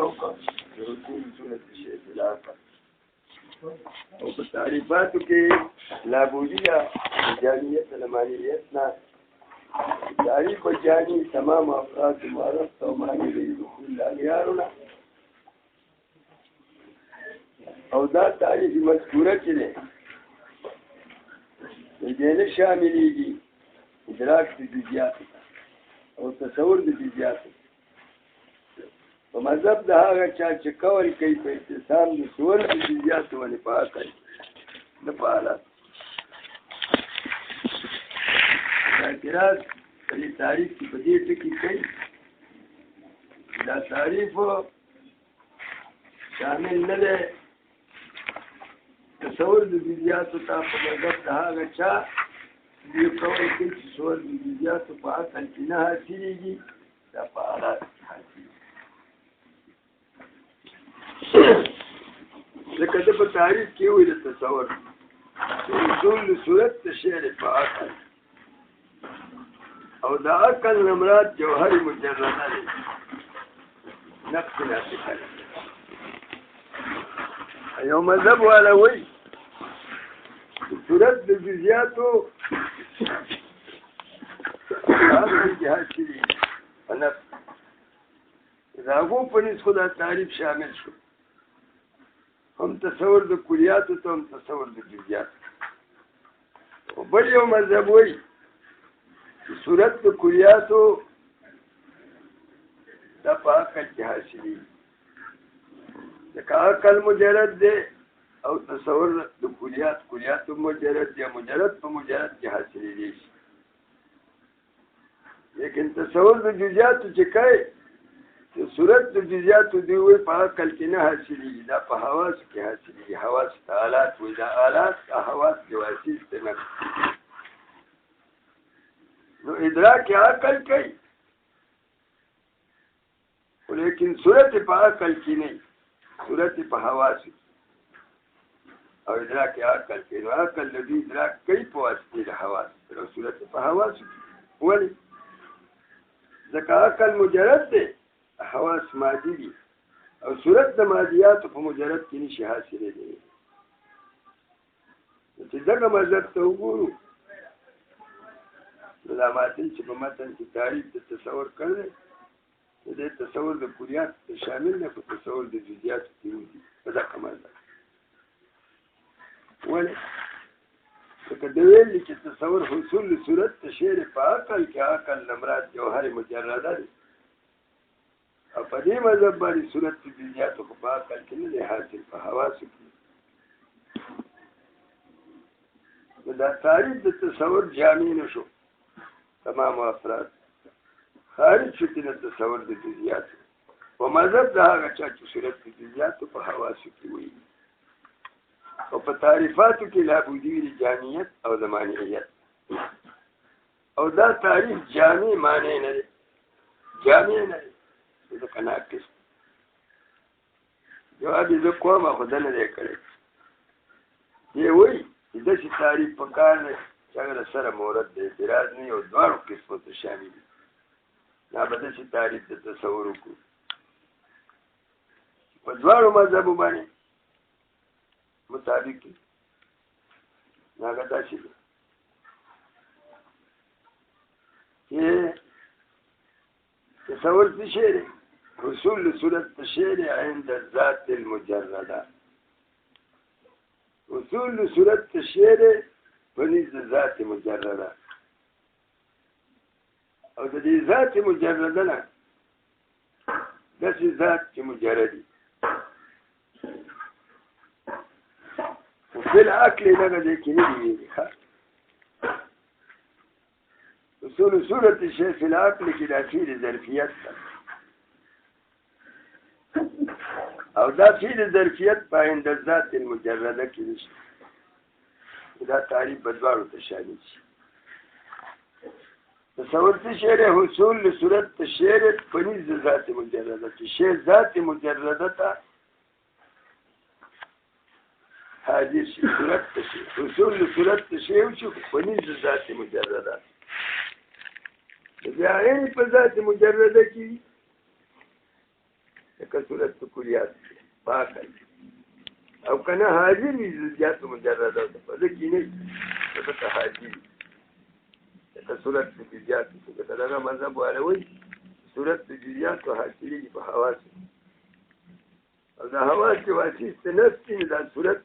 وکړه د حصول صورت شی خلافه او په تعریفاتو کې لابودیه جامعیت المانیت نه تعریف جانی تمام افراد معرف او معنی لري دخول اغیارونه او دا تعریف مذکوره چې ده د دې نه شاملېږي ادراک د جزئیات او تصور د جزئیات په مذهب د هغه چا چې کول کوي په اتصال د صور د جزئیات باندې پاک کوي نه پاله اعتراض دې تعریف په دې ټکی کوي دا تعریف شامل نه ده تصور د جزئیات ته په مذهب د هغه چا دې کول کوي چې صور د جزئیات په اصل کې نه حاصلېږي دا په حالات حاصلېږي لکه د په تعریف کې وي د تصور اصول د صورت تشریح په عقل او د عقل مراد جوهر مجرده دی نفس ناطقه یو مذهب والا وایي صورت د جزئیاتو هغه جهاد شي انا اذا هو په نسخه دا تعریف شامل شو هم تصور د کلیاتو ته هم تصور د جزئیات او بل یو مذهب وایي چې صورت د کلیاتو دا په عقل کې حاصلېږي لکه عقل مجرد دی او تصور د کلیات مجرد یا مجرد په مجرد کې حاصلېږي لیکن تصور د جزئیاتو چې کوي چې صورت د جزئیاتو دی وي په عقل کې نه حاصلېږي دا په حواسو کې حاصلېږي حواس ته آلات وایي دا آلات حواس جواسیس ته نه نو ادراک عقل کوي لیکن صورت په عقل کې نه صورت په حواسو او ادراک عقل کوي نو عقل د ادراک کوي په واسطه د حواس او صورت په حواسو ولې ځکه عقل مجرد دی حواس مادي دي او صورت د مادیاتو په مجرد کې نشي حاصلېدلی چې دغه مذهب ته وګورو نو دا ماتن چې په متن کې تعریف د تصور کړی د تصور د کلیات شامل نه په تصور د جزئیات کې وي په دغه مذهب ولې که د ویل چې تصور حصول صورت تشریح په عقل کې عقل مراد جوهر مجرده دی او په دې مذهب باندې صورت د جزئیاتو په عقل کې نه دی حاصل په حواسو کې دا تعریف د تصور جامع نشو تمام افراد خارج شو تینا تصور د جزئیاتو و مذهب دا هغه چا چې صورت د جزئیاتو په حواسو کې وي او په تعریفاتو کې لابودي د جامعیت او د مانعیت او دا تعریف جامع معنی نه دی جامع نه دی ځکه ناقص جواب یې زه کوم خو ده نه دی کړی دی وایي چې داسې تعریف په کار دی چې هغه سره مورد د اعتراض نه یو دواړو قسمو ته شامل دي دا به داسې تعریف د تصور وکړو په دواړو مذهبو باندې مطابق دي هغه داسې دی چې تصور څه شی دی حصول صورت تشریح عند الذات المجرده حصول صورت تشریح فنیز ذات مجرده او د دې ذات مجرده نه داسې ذات چې مجردي وفي العقل دغه ځای کې نه دی حصول صورت الشيء في العقل کې دا فعل ظرفیت او دا فعل ظرفیت په عند الذات المجرده کې نشته دا تعریف بدوارو ته شامل شي تصور تشریح حصول لصورت تشریح پنیز ذات مجرده چې شی ذات مجرده ته حاضر شي صورت تشریح حصول لصورت تشریح شو پنیز ذات مجرده بیا عین په ذات مجرده کې لکه صورت د کلیات په عقل او که نه حاضر وي جزیات مجرده په ده کې نه په ته حاضر وي لکه صورت د جزیات که دغه مذهب والا وایي صورت د جزیاتو حاصلېږي په حواسو او د حواس چې واسیس د نفس دي نو دا صورت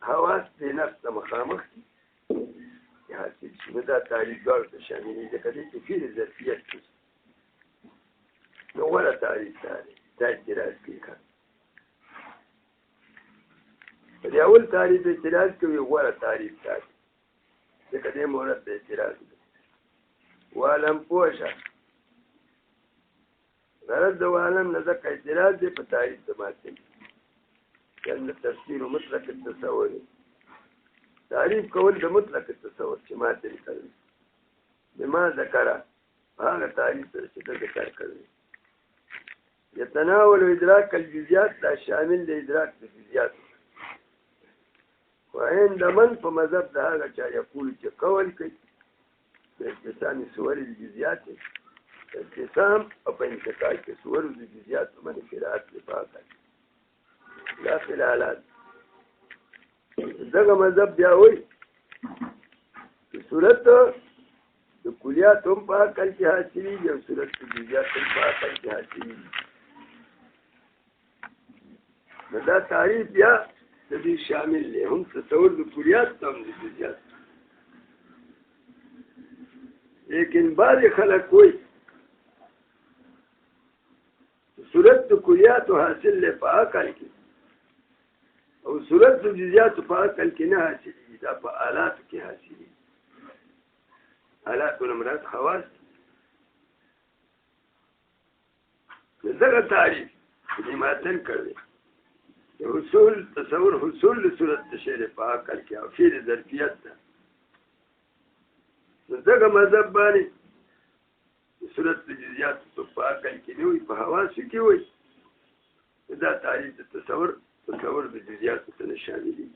حواس د نفس ته مخامخ دي چې حاصل شي نو دا تعریف دواړو ته شاملېږي ځکه دی چې فعل ظرفیت کوي نو غوره تعریف دا دی دا اعتراض کوي ښه په دې اول تعریف اعتراض کوي غوره تعریف دا دی ځکه دې مورد د اعتراض دی وعلم پوه شه غرض د وعلم نه ځکه اعتراض دی په تعریف د باطل یعنې تفسیر مطلق التصور تعریف کول د مطلق التصور چې ماته کړی بما ذکره هغه تعریف سره چې ده ذکر کړی یتناول ادراک الجزیات دا شامل د ادراک د جزیات وعند من په مذهب د هغه چا یقول چې قول کوي د انقسام صور الجزیات انقسام او په انتقال کې صور الجزیات باندې قرات لپاره لا فی الحالات دغه مذهب بیا وایي چې صورت د کلیات هم په عقل کې حاصلېږي او صورت د جزیات هم په عقل کې حاصلېږي نو دا تعریف بیا د دې شامل دی هم تصور د کلیات ته هم د جزیات لیکن بعض خلک وایي صورت د کلیاتو حاصل دی په عقل کې او صورت د جزیاتو په عقل کې نه حاصلېږي دا په آلاتو کې حاصلېږي آلاتو نه مراد خواص دغه تعریف چې ماتن کړی د حصول تصور حصول د صورت د شی په عقل کې او فعل ظرفیت ده نو دغه مذهب باندې صورت د جزیاتو په عقل کې نه وي په حواسو کې وي دا تعریف د تصور د جزیاتو ته شامل دي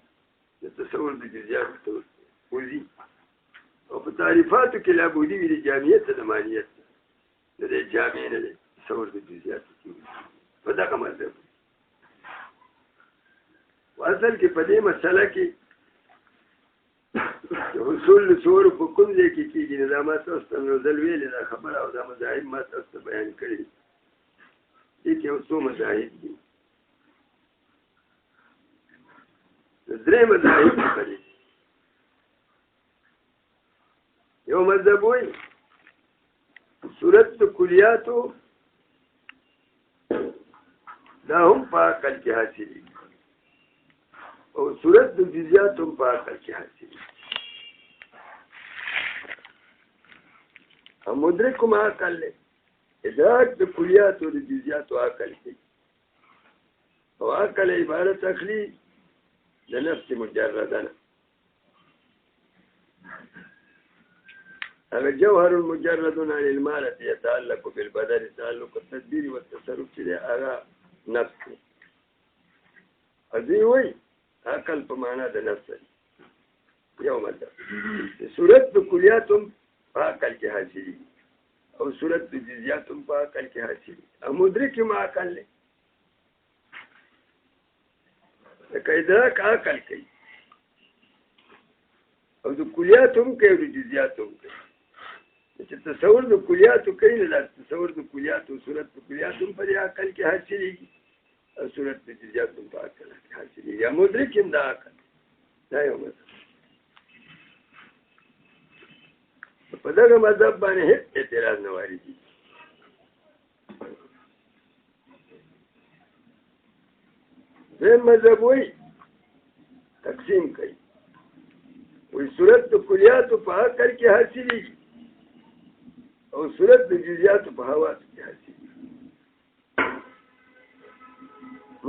د تصور د جزیاتو ته وځي او په تعریفاتو کې لابودي وي د جامعیت د مانیت د دې جامع نه دی تصور د جزیاتو کې په دغه مذهب اصل کې په دې مسله کې حصول صور په کوم ځای کې کېږي نو دا ما تاسو ته یو ځل ویلې دا خبره او دا مذاهب ما تاسو ته بیان کړي دي کې یو څو مذاهب دي درې مذاهب دي یو مذهب وایي صورت د کلیاتو دا هم په عقل کې حاصلېږي او صورت د جزیاتو هم په عقل کې حاصلېږي او مدرک ما عقل دی ادراک د کلیاتو د جزیاتو عقل کې او عقل عبارت اخلي د نفس مجرده نه هغه جوهر مجرد عن المالة يتعلق بالبدن تعلق التدبير والتصرف چې هغه نفس دی ازي وایي عقل په معنا د نفس یو مطلب صورت د کلیات هم په عقل کې حاصلېږي او صورت د جزیات هم په عقل کې حاصلېږي او مدرک هم عقل دی لکه ادراک عقل کوي او د کلیات هم کوي او د جزیات هم کوي چې تصور د کلیاتو کوي نو دا تصور د کلیاتو صورت د کلیاتو هم په دې عقل کې حاصلېږي او صورت د جزیات هم په عقل کې حاصلېږي یا مدرک هم د عقل دا یو مطلب په دغه مذهب باندې هیڅ اعتراض نه واردېږي دویم مذهب وایي تقسیم کوي وایي صورت د کلیاتو په عقل کې حاصلېږي او صورت د جزیاتو په حواسو کې حاصلېږي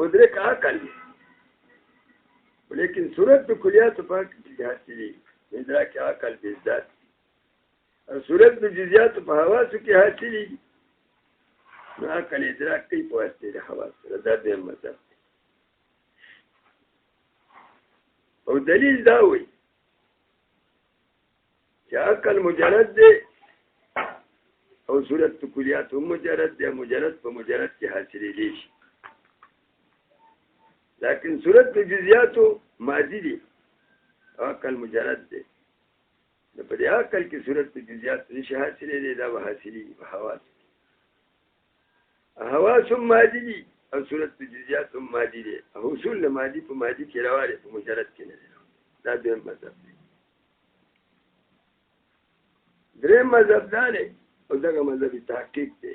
مدرک عقل دی لیکن صورت د کلیاتو په عقل کې حاصلېږي ادراک عقل بالذات او صورت د جزیاتو په حواسو کې حاصلېږي نو عقل ادراک کوي په واسطه د حواس سره دا دویم مذهب دی او دلیل دا وایي چې عقل مجرد دی او صورت د کلیات هم مجرد دی مجرد په مجرد کې حاصلېدی شي لیکن صورت د جزئیاتو ماضي دي او عقل مجرد دی. نو په دې عقل کې صورت د جزئیات نشي حاصلېدی، دا به حاصلېږي په حواس. حواس هم ماضي دي او صورت د جزئیات هم ماضي دي. حصول د ماضي په ماضي کې روان په مجرد کې نه دی. دا دویم مذهب دی. دریم مذهب دا دی او دغه مذهب تحقیق دی.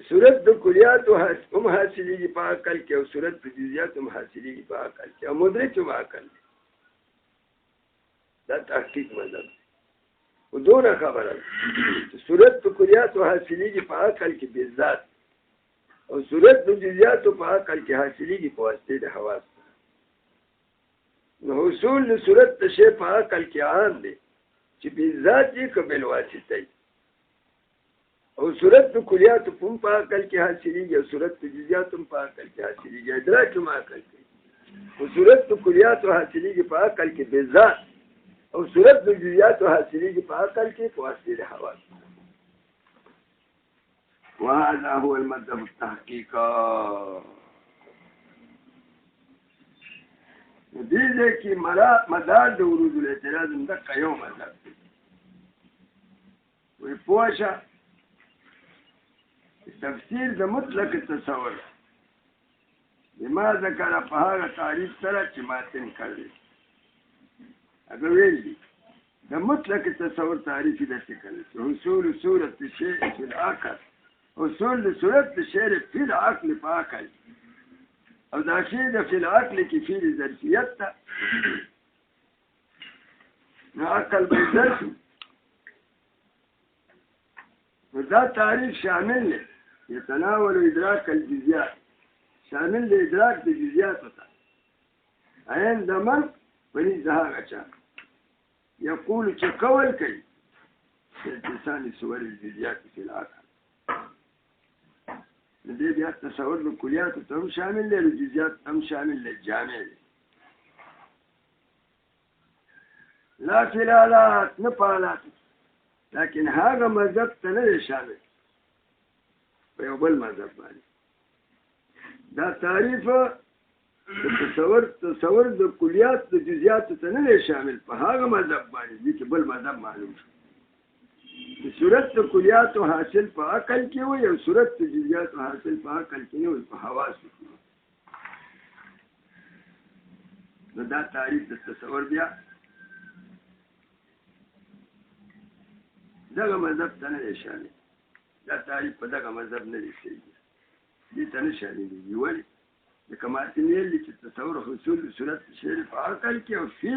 صورت د کلیات هم حاصلېږي په عقل کې او صورت د جزئیات هم حاصلېږي په عقل کې او مدرک هم عقل دی. دا تحقیق مذهب دی. و دونه خبره ده صورت د کلیات حاصلېږي په عقل کې بالذات او صورت د جزئیات په عقل کې حاصلېږي په واسطه د حواس. نو حصول د صورت د شی په عقل کې عام دی چې بالذات یې که بالواسطه وي، او صورت د کلیات په عقل کې حاصلېږي او صورت د جزئیات په عقل کې حاصلېږي. ادراک هم عقل کوي. او صورت د کلیات حاصلېږي په عقل کې بالذات او صورت د جزئیات حاصلېږي په عقل کې په واسطه د حواس. وهذا هو المذهب التحقيق. دې کې مدار د ورود الاعتراض دغه یو مذهب دی. وی پوښه تفسیر د مطلق تصور بما ذکر په هغه تعریف سره چې ماتن کړی. اگر ویل دي د مطلق تصور تعریف د څه حصول صورت الشيء في العقل، حصول صورت الشيء في العقل په عقل، او دا شی د فی العقل کې فی ظرفیت ته نو عقل به ظرف. نو دا تعریف شامل دی يتناول ادراک الجزئیات، شامل دی ادراک د جزئیاتو ته. عندما ونی هغه چا یقول چې قول کوي اتصال صور الجزئیات فی العقل. دې بیا تصور د کلیات ته هم شامل دی، جزئیات هم شامل دی، جامع دی. لا فی الآلات نه په آلات، لیکن هغه مذهب ته نه دی شامل په یو بل مذهب باندې. دا تعریف تصور د کلیات د جزئیات ته نه دی شامل په هغه مذهب باندې چې بل مذهب معلوم شو. صورت د کلیات حاصل په عقل کې وي او صورت د جزئیات حاصل په عقل کې نه وي، په حواس کې. نو دا تعریف د تصور بیا دغه مذهب ته نه دی شامل. دا تعریف په دغه مذهب نه دی شامل، دې ته نه شاملېږي. ولې؟ لکه ماتن ویلي چې تصور حصول صورت شی په عقل کې او فی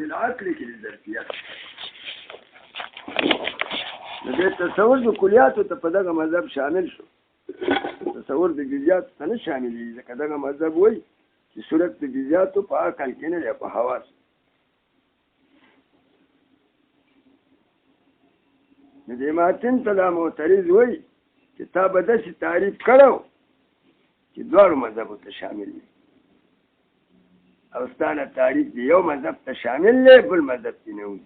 العقل کې د ظرفیت. نو دې تصور د کلیاتو ته په دغه مذهب شامل شو، تصور د جزئیاتو ته نه شاملېږي، ځکه دغه مذهب وایي چې صورت د جزئیاتو په عقل کې نه دی، په حواس. نو دې ماتن ته دا معترض وایي چې تا به داسې تعریف کړو چې دواړو مذهبو ته شامل وي، او ستا نه تعریف د یو مذهب ته شامل دی، بل مذهب کې نه وي.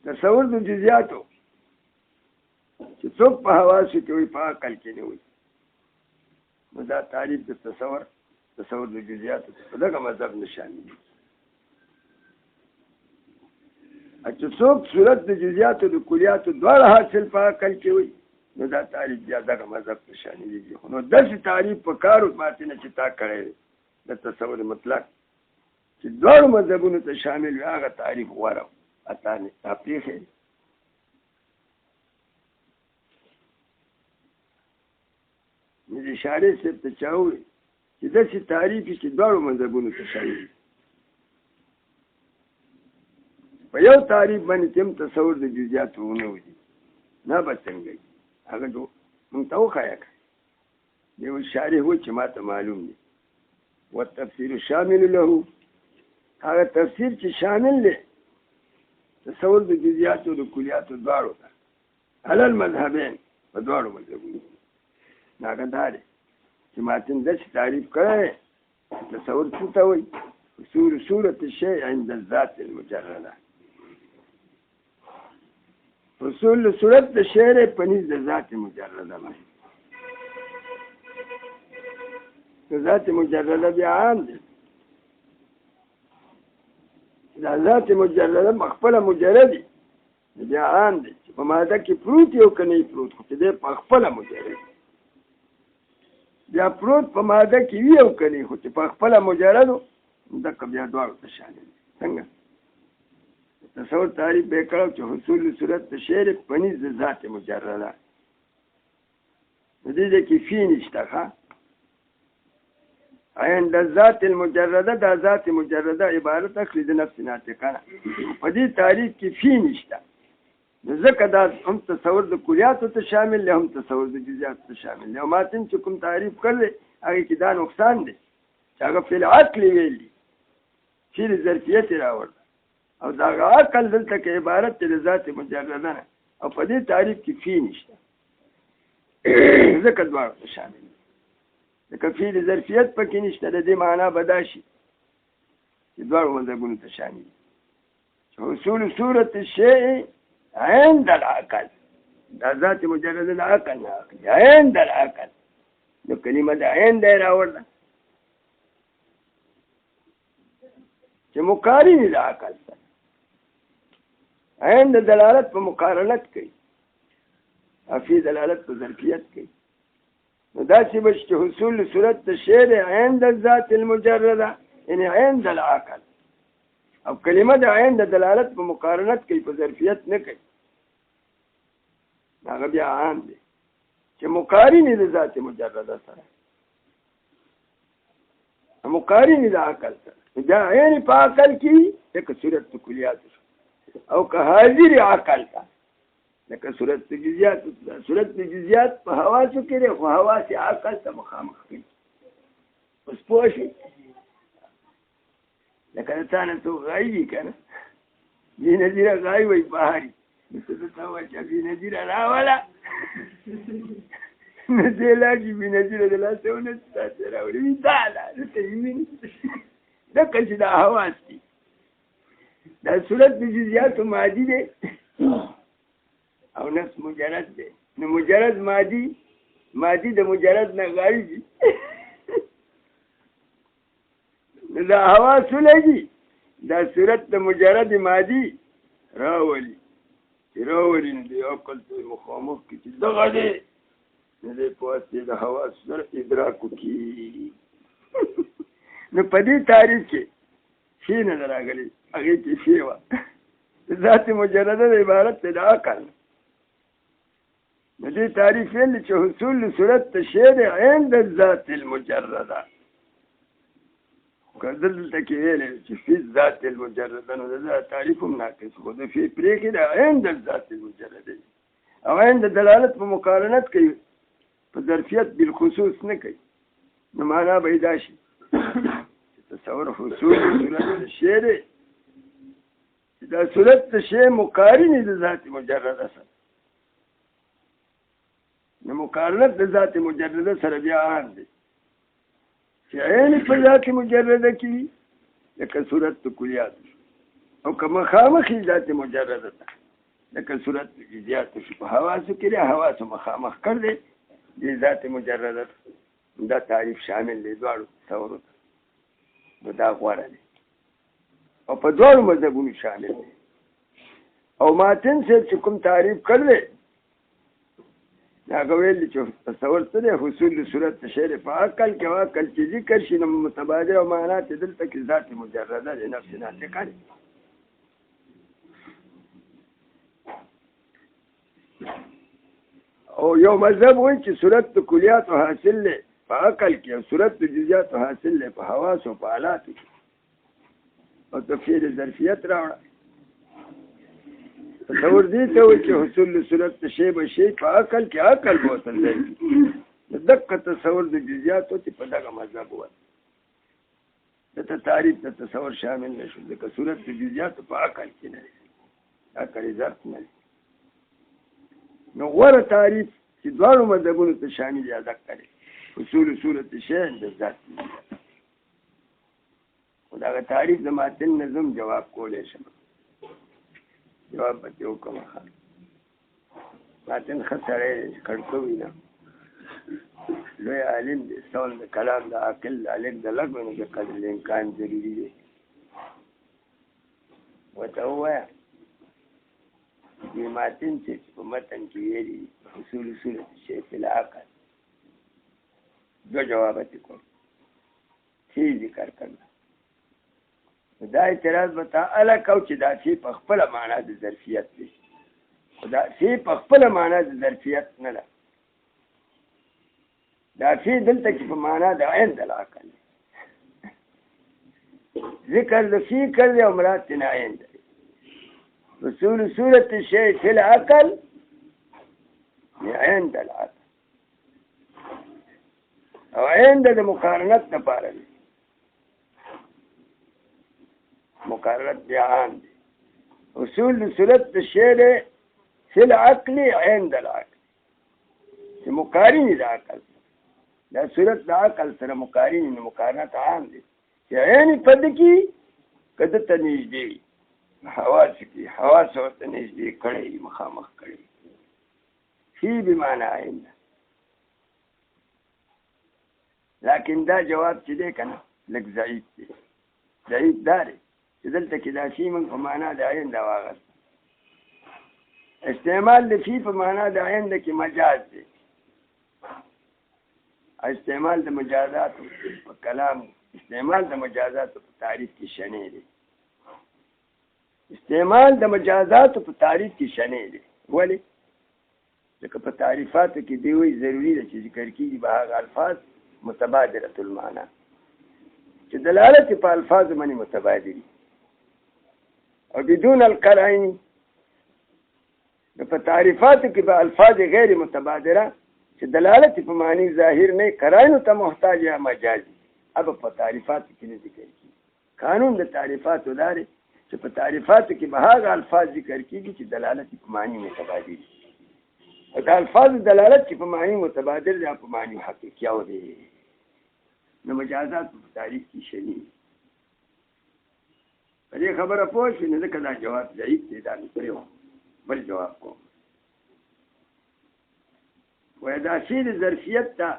تصور د جزئیاتو چې څوک په حواسو کې وي، په عقل کې نه وي. نو دا تعریف د تصور د جزئیاتو په دغه مذهب نه شامل دي. چې څوک صورت د جزئیاتو د کلیاتو دواړه حاصل په عقل کې وي، نو دا تعریف بیا دغه مذهب ته شاملېږي. خو نو داسې تعریف په کار ماتې نه چې تا کړی دی د تصور مطلق چې دواړو مذهبونو ته شامل وي، هغه تعریف غوره اتانې تا پرېښی. نو د اشارې صاحب ته چا وویل چې داسې تعریف چې دواړو مذهبونو ته شامل وي، په یو تعریف باندې هم تصور د جزئیاتو ونه وځي، نه به څنګه وي. هغه موږ ته وښایه که یو اشارې و چې ما ته معلوم دی. والتفسیر شامل له، هغه تفسیر چې شامل دی تصور د جزئیاتو د کلیاتو دواړو ته، علی المذهبین، په دواړو مذهبونو. هغه دا دی چې ماتن داسې تعریف کړی تصور څه ته وایي؟ حصول صورت الشیء عند الذات المجرده، حصول صورت د شی په نزد ذات مجرده باندې. ذات مجرده بیا عام دی. دا ذات مجرده خپله مجردي بیا عام دی چې په ماده کې پروت یو که نه پروت، خو چې دی په خپله مجرد بیا پروت په ماده کې وي او که نه، خو چې په خپله مجردو دکه بیا دواړو ته شامل دي. څنګه تصور تعریف به یې کړو چې حصول صورت د شعر په نس د ذات مجرده، د دې کې فی نشته. ښه عند الذات المجرده، دا ذات مجرده عبارت اخلي د نفس ناطقه نه، په دې تعریف کې فی نشته. ځکه دا هم تصور د کلیاتو ته شامل دی، هم تصور د جزئیاتو ته شامل دی. او ماتن چې کوم تعریف کړی هغې کې دا نقصان دی چې هغه فی العقل ویل دي، فی د ظرفیت یې راوړه، او دا هغه عقل دلته کې عبارت دی د ذات مجرده نه، او په دې تعریف کې فی نشته. ځکه دواړو ته شامل دی. لکه فی د ظرفیت پکې نشته، د دې معنا به دا شي چې دواړو مذهبونو ته شامل دي. حصول صورت الشیء عند العقل، دا ذات مجرده د عقل نه اخلي، عند العقل. نو کلمه د عند یې راوړله چې مقارن د عقل سره. عند دلالت په مقارنت کوي، فی دلالت په ظرفیت کوي. نو داسې به چې حصول صورت د شعر عند الذات المجرده یعنې عند العقل، او کلمه د عند دلالت په مقارنت کوي، په ظرفیت نه کوي. هغه بیا عام دی چې مقارن د ذات مجرده سره، مقارن د عقل سره. دا عین په عقل کې لکه صورت د کلیاتو، او که حاضر عقل ته لکه صورت د جزئیاتو. صورت د جزئیات په حواسو کې دی، خو حواس عقل ته مخامخ کوي. اوس پوه شئ، لکه د تا نه څوک غایب که نه، بې نظیره غایب وي بهاري، ته ته وایه چې بې نظیره راوله، نو دی لاړ شي بې نظیره د لاسه ونه تاسې راوړي، وي دا ده دلته یې ویني. دکه چې دا حواس دي. دا صورت د جزئیاتو مادي دی او نفس مجرد دی. نو مجرد مادي د مجرد نه غایب دي. نو دا حواسو لګي دا صورت د مجرد مادي راولي، چې راولي نو د عقل ته مخامخ کړي چې دغه دی، نو دی په واسطې د حواسو سره ادراک وکړي. نو په دې تعریف کې فی نه ده راغلې، هغې کې فی وه. ذات مجرده د عبارت دی د عقل. نو دې تعریف ویل چې حصول صورت د شعر عند الذات المجرده. که دلته کې ویلی چې فی ذات المجرده، نو د تعریف هم ناقص، خو د فی پرېښې د عند الذات المجرده، او عند دلالت په مقارنت کوي، په ظرفیت بالخصوص نه کوي. نو معنا به یې دا شي تصور حصول صورت د شعر، دا صورت د شعر مقارن د ذات مجرده سره. نو مقارنت د ذات مجرده سره بیا عام دی چې عین په ذات مجرده کې لکه صورت د کلیات، او که مخامخ ذات مجرده ده لکه صورت د جزئیات شو، په حواسو کې حواسو مخامخ کړ دی د ذات مجرده. دا تعریف شامل دی دواړو تصورو ته. نو دا غوره دی او په دواړو مذهبونو شامل دی. او ماتن صاحب چې کوم تعریف کړی هغه ویل چې تصور څه دی؟ حصول صورت د شعر په عقل کې، او عقل چې ذکر شي نو متبادر او معنات دلته کې ذات مجرده د نفس ناطقه دی. او یو مذهب وایي چې صورت د کلیاتو حاصل دی په عقل کې، او صورت د جزئیاتو حاصل دی په حواسو او په آلاتو کې، او تفسیر ظرفیت راوړه. تصور دې ته وایي چې حصول صورت د شی به شی په عقل کې، عقل به ورته ځای کړي. د دقه تصور د جزئیاتو چې په دغه مذهب وایي دته تعریف د تصور شامل نه شو، ځکه صورت د جزئیاتو په عقل کې نه دی، عقل یې ظرف نه دی. نو غوره تعریف چې دواړو مذهبونو ته شامل یا دقه دی، حصول صورت شی عند الذات. خو دغه تعریف د ماتن نظم جواب کولی شم، جواب به ترې وکړم. ماتن ښه سړی دی، کړکوي نه لوی عالم دی سول د کلام د عقل عالم د لږ نو د قدر الامکان ضروري دی ورته ووایه دې ماتن چې په متن کې ویلي اصول صورت الشیء فی العقل دو جوابات کړ شی ذکر کړل دا اعتراض به تعالی کو چې دا شی په خپل معنا د ظرفیت دی دا شی په خپل معنا د ظرفیت نه ده دا شی دلته کې په معنا د عین د العقل ذکر د فی کړل او مراد نه عین دی اصول صورت الشیء فی العقل عند العقل او عند د مقارنت لپاره دی مقارنت دی عام دی اصول صورت الشیء فی العقل عند العقل چې مقارن د عقل دا صورت د عقل سره مقارن نه مقارنت عام دی چې عین پد کی کده ته نږدې حواس کی حواس ورته نږدې کړي مخامخ کړي فی بمعنى عند لكن دا جواب چې دی کنه لږ ضعیف دی ضعیف داري چې دلته کې دا شی من په معنا د عین دا واغست استعمال د فی په معنا د عین د کې مجاز دی استعمال د مجازات په کلام استعمال د مجازات په تعریف کې شنه دی استعمال د مجازات په تعریف کې شنه دی ولی ځکه په تعریفاتو کې دی وی ضروری ده چې ذکر کیږي به هغه الفاظ متبادله المعنى چې دلالت په الفاظ باندې متبادلي او بدون القرائن په تعریفاتو کې به الفاظ غیر متبادله چې دلالت په معنی ظاهر نه قرائن ته محتاج یا مجازي اب په تعریفاتو کې نه ذکر کیږي قانون د تعریفاتو داري چې په تعریفاتو کې به هغه الفاظ ذکر کیږي چې دلالت په معنی متبادل او د الفاظ دلالت چې په معنی متبادل یا په معنی حقیقي او دي نو مجازات په تعریف کې شنی په دې خبره پوه شئ نه ځکه دا جواب ضعیف دی دا کړو بل جواب کوم ودا شی د ظرفیت ته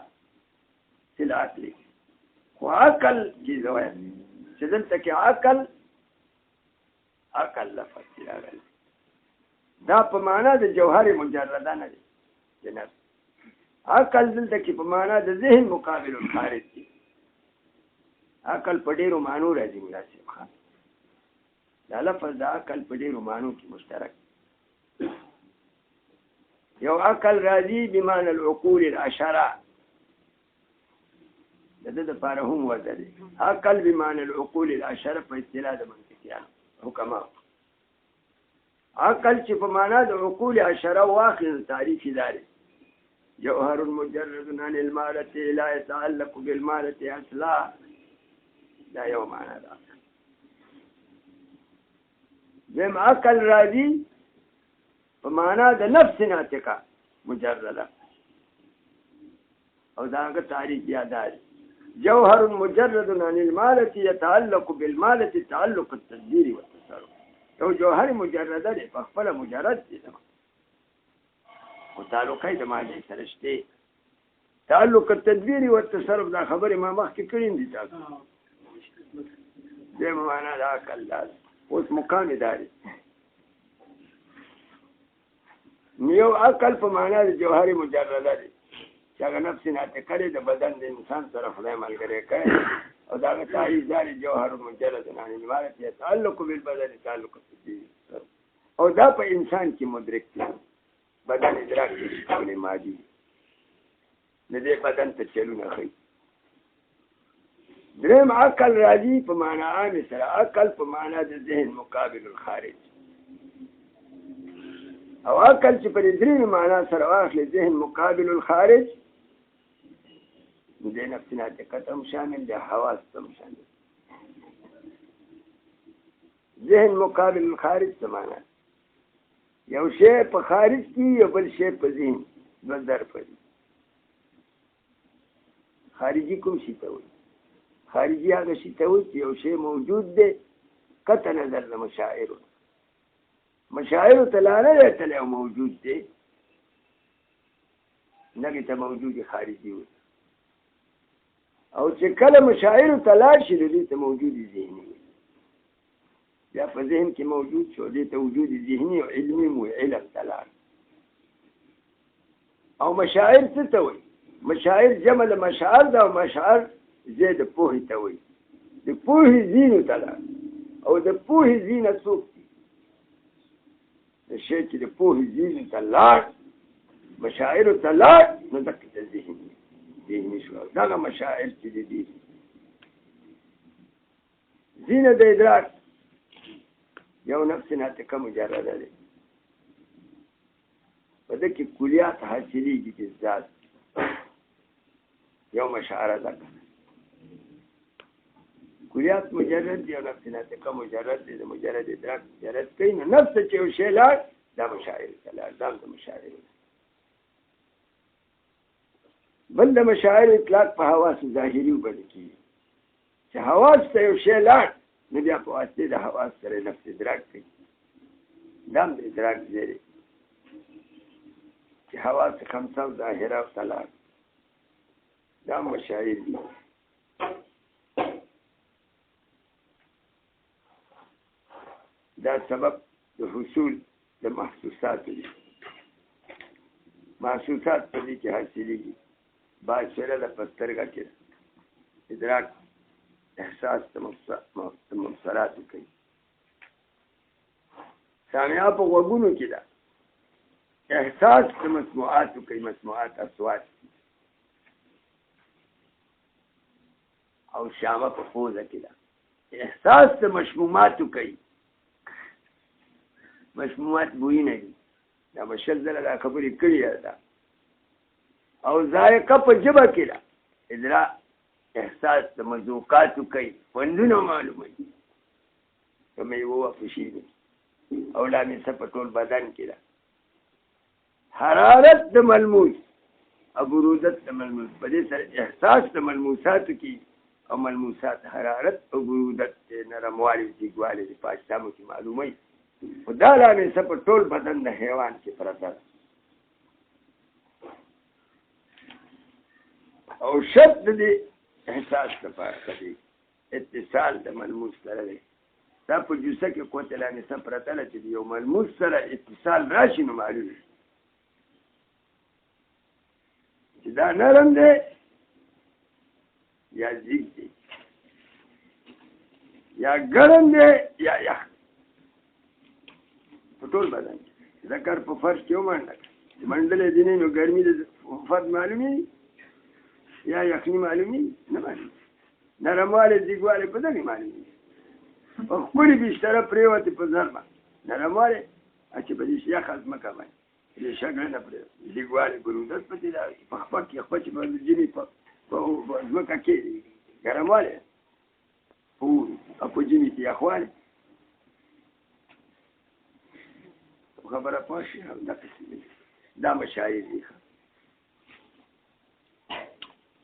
العقل خو عقل کې زوی چې دلته کې عقل لفظ راغلی دا په معنا د جوهر مجرده نه دی جناب عقل دلته کې په معنا د ذهن مقابل الخارج دی عقل په ډیرو معنو راځي مناسب خان دا لفظ د عقل په ډیرو معنو کې مشترک یو عقل راځي بمعنى العقول العشره د دې لپاره هم وځي عقل بمعنى العقول العشره په اصطلاح د منطقيان حکما عقل چې په معنا د عقول عشره واخل تعریف داري جوهر مجرد عن المالة لا يتعلق بالمالة اصلا دا یو معنا ده زم عقل راځي په معنا د نفس ناطقه مجرده او داغه تعریف یاداري جوهر مجرد عن المالة يتعلق بالمالة تعلق التدبير والتصرف یو جوهر مجرده دی په خپل مجرد دی او تعلق یې د مالي سره شته تعلق التدبير والتصرف دا خبره ما مخکې کړین دي تاسو دې معنا دا کله اوس مقام داري نیو عقل په معنا د جوهر مجرده دی چې هغه نفس ناطقه دی د بدن د انسان سره خدای ملګری کوي او دا تعریف داري جوهر مجرد عن المالة يتعلق بالبدن تعلق التدبير او دا په انسان کې مدرک دی بدن ادراک کوي مادي نه دې بدن ته چلونه کوي دریم عقل راځي په معنا عام سره عقل په معنا د ذهن مقابل الخارج او عقل چې په دریم معنا سره واخلي ذهن مقابل الخارج د نفس ناطقه هم شامل دي حواس هم شامل ذهن مقابل الخارج څه معنا یو شی په خارج کې یو بل شی په ذهن د ظرف دی خارجي کوم شي ته وایي خارجي هغه شي ته وایي چې یو شی موجود دی قطع نظر د مشاعرو ته لاره ته موجود دی نګي ته موجود خارجي وي او چې کله مشاعرو ته لاړ شي نو دې ته موجود ذهني بیا په ذهن کې موجود شو دې ته وجود ذهني او علمي مو علم ته لاړ او مشاعر څه ته وایي مشاعر جمع د مشاعر ده او مشاعر زه د پوهې ته وایي د پوهې زینو ته لاړ او د پوهې زینه څوک دي د شی چې د پوهې زینو ته لاړ مشاعرو ته لاړ نو دقې ته ذهني شو دغه مشاعر چې دي زینه د ادراک یو نفس ناطقه مجرده ده په دې کې کلیات حاصلېږي د ذات یو مشاعره ده کلیات مجرد دی او نفس ناطقه مجرد دی د مجرد ادراک مجرد کوي نو نفس چې یو شی لاړ دا مشاعر ته لاړ دا د مشاعر بل د مشاعر اطلاق په حواس ظاهري وبل کېږي چې حواس ته یو شی لاړ نو بیا په واسطه د حواس سره نفس ادراک کوي دا د ادراک زیری چې حواس خمسه ظاهره او طلاق دا مشاعر دي دا سبب د حصول د محسوسات دي محسوسات په دې کې حاصلېږي باعثره د پسترګه کې ادراک احساس مبصرات کوي سامعه په غوږونو کې ده احساس د مسموعات کوي مسموعات اصوات او شامه په پوزه کې ده احساس د مشمومات کوي مشمومات بوینه دي دا مشل زله دا خبرې کړې ده او ذائقه په ژبه کې ده ادراک احساس د مذوقات کوي خوندونه معلومه دي که میوه خوشي دي او لامسه په ټول بدن کې ده حرارت د ملموس او برودت د ملموس په دې سره احساس د ملموساتو کې او ملموسات حرارت او برودت نرموالی دیګوالی د پاکستانو کې معلومه وي خو دا لامسه په ټول بدن د حیوان کې پرته ده او شرط دې احساس لپاره دی اتصال د ملموس سره دی دا په جوسه کې قوت لامسه پرته ده چې یو ملموس سره اتصال راشي نو معلوم چې دا نرم دی یا زیږ دی یا ګرم دی یا یخ په ټول بدن ذکر په فرش کې ومنډه منډلې دي نو ګرمي د فرد معلومي یا یخني معلومي نه معلومي نرموالی زیږوالی په دغې معلومي په خپلې بستره پرېوتې په ځرمه نرموالی چې په دې یخه ځمکه باندې دې شګړه نه پرېوتې زیږوالی برودت پکې ده په خپل کې خپل چې په ځینې په ځمکه کې ګرموالی او په ځینې کې یخوالی خبره پوه شي دا قسم دا مشاعر دي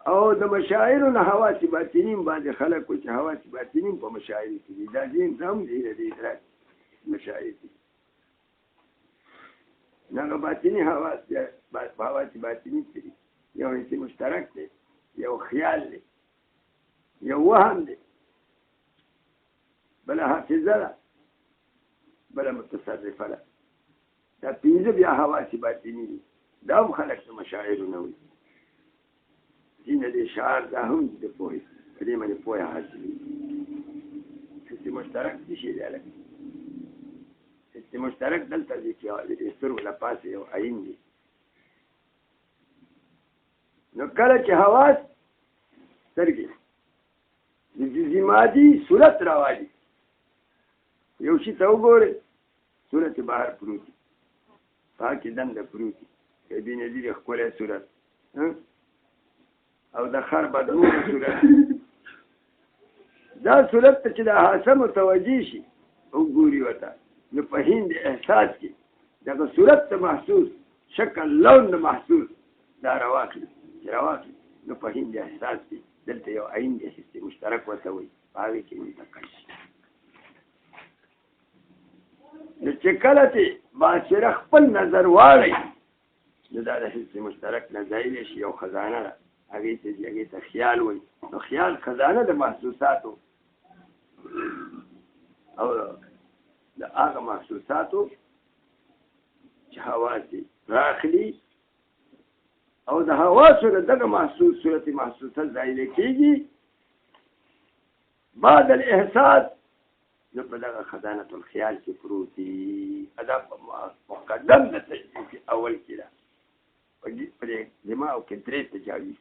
او د مشاعرو نه حواس باطنین باندې خلک وایي چې حواس باطنین په مشاعر کې دي دا ذهن ته هم دی د ادراک مشاعر دي هغه باطني حواس حواس باطني کې دي یو حس مشترک دی یو خیال دی یو وهم دی بله حافظه ده بله متصرفه ده دا پنځه بیا حواس باطني دي دا هم خلک د مشاعرو نه وایي دین د شعار دا هم د پوهې په دې باندې پوهه حاصلېږي حس مشترک څه شی دی هلکه حس مشترک دلته دی چې د سترګو له پاسه یو عین دی نو کله چې حواس سترګې د جزء مادي صورت راوالي یو شي ته وګورئ صورت بهر پروت دی پاکې دنده پروت دی بېنظیر ښکلی صورت او د خر بدبو صورت دا صورت ته چې د حاسه متوجه شي وګوري ورته نو په هند احساس کې دغه صورت ته محسوس شکل لون محسوس دا رواخلي چې راواخلي نو په هند احساس کې دلته یو عین دی حس مشترک ورته وایي په هغې کې منتقل شي نو چې کله چې باصره خپل نظر واړئ نو دا د حس مشترک نه ځایلی شي یو خزانه ده هغې ته خیال وایي. نو خیال خزانه د محسوساتو او د هغه محسوساتو چې حواس دي راخلي او د حواسو د دغه محسوس صورت محسوسه زایله کېږي بعد الاحساس نو په دغه خزانة الخیال کې پروت دي. دا مقدم د تجزیه کې اول کې ده په دماغ کې درې تجاویز.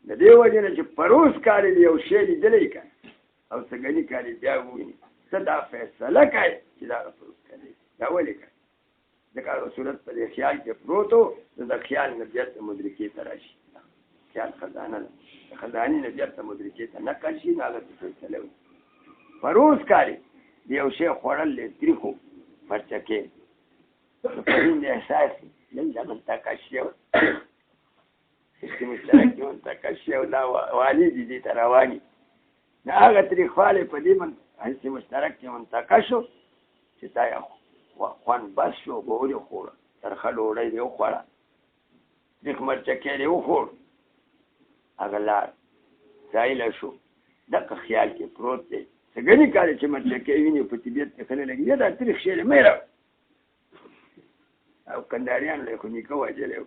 د دې وجه نه چې پروس کاري یو شی لیدلی که او سږني کاري بیا وویني څه دا فیصله کوي چې دا پروس کاري دا ولې کوي ځکه هغه صورت په دې خیال کې پروت و نو د خیال نه بیرته مدرکې ته راشي. خیال خزانه ده د خزانې نه بیرته مدرکې ته نقل شي نو هغه څه فیصله وي. پروس کاري د یو شی خوړل دی تریخو مرچکې نو په هند احساس لږ دا منطقه شی مشترک کې منطقه شی او دا والي دي دې ته رواني نو هغه تریخوالی په دې حصې مشترک کې منطقه شو چې تا یې خوند بس شو به ولې خوړه ترخه ډوډۍ دې وخوړه تریخ مرچکې دې وخوړ هغه لاړ زایله شو. دغه خیال کې پروت دی سږني کار چې مرچکې ویني په طبیعت کې ښه نه لګي دا تریخ شی دی مه یې او کنداریان له خو نیکه وجلی و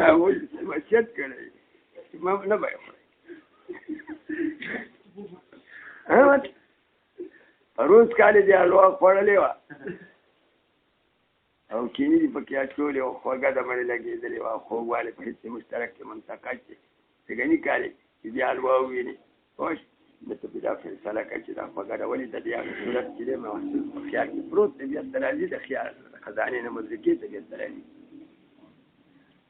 هغوی وصیت کړی چې ما نه به یې خوړی. روز کالې دې حلوا خوړلې وه او کیني دې پکې اچولې وه خوږه د منې لګېدلې وه خوږوالی په حصې مشترک کې منطقه چې سږني کالې چې دې حلوا وویني پوه نو ته بیا فیصله کوي چې دا خوږه ده ولې د دې هغه صورت چې دی محسوس په خیال کې پروت دی بیرته راځي د خیال خزانې نه مدرکې ته بیرته راځي.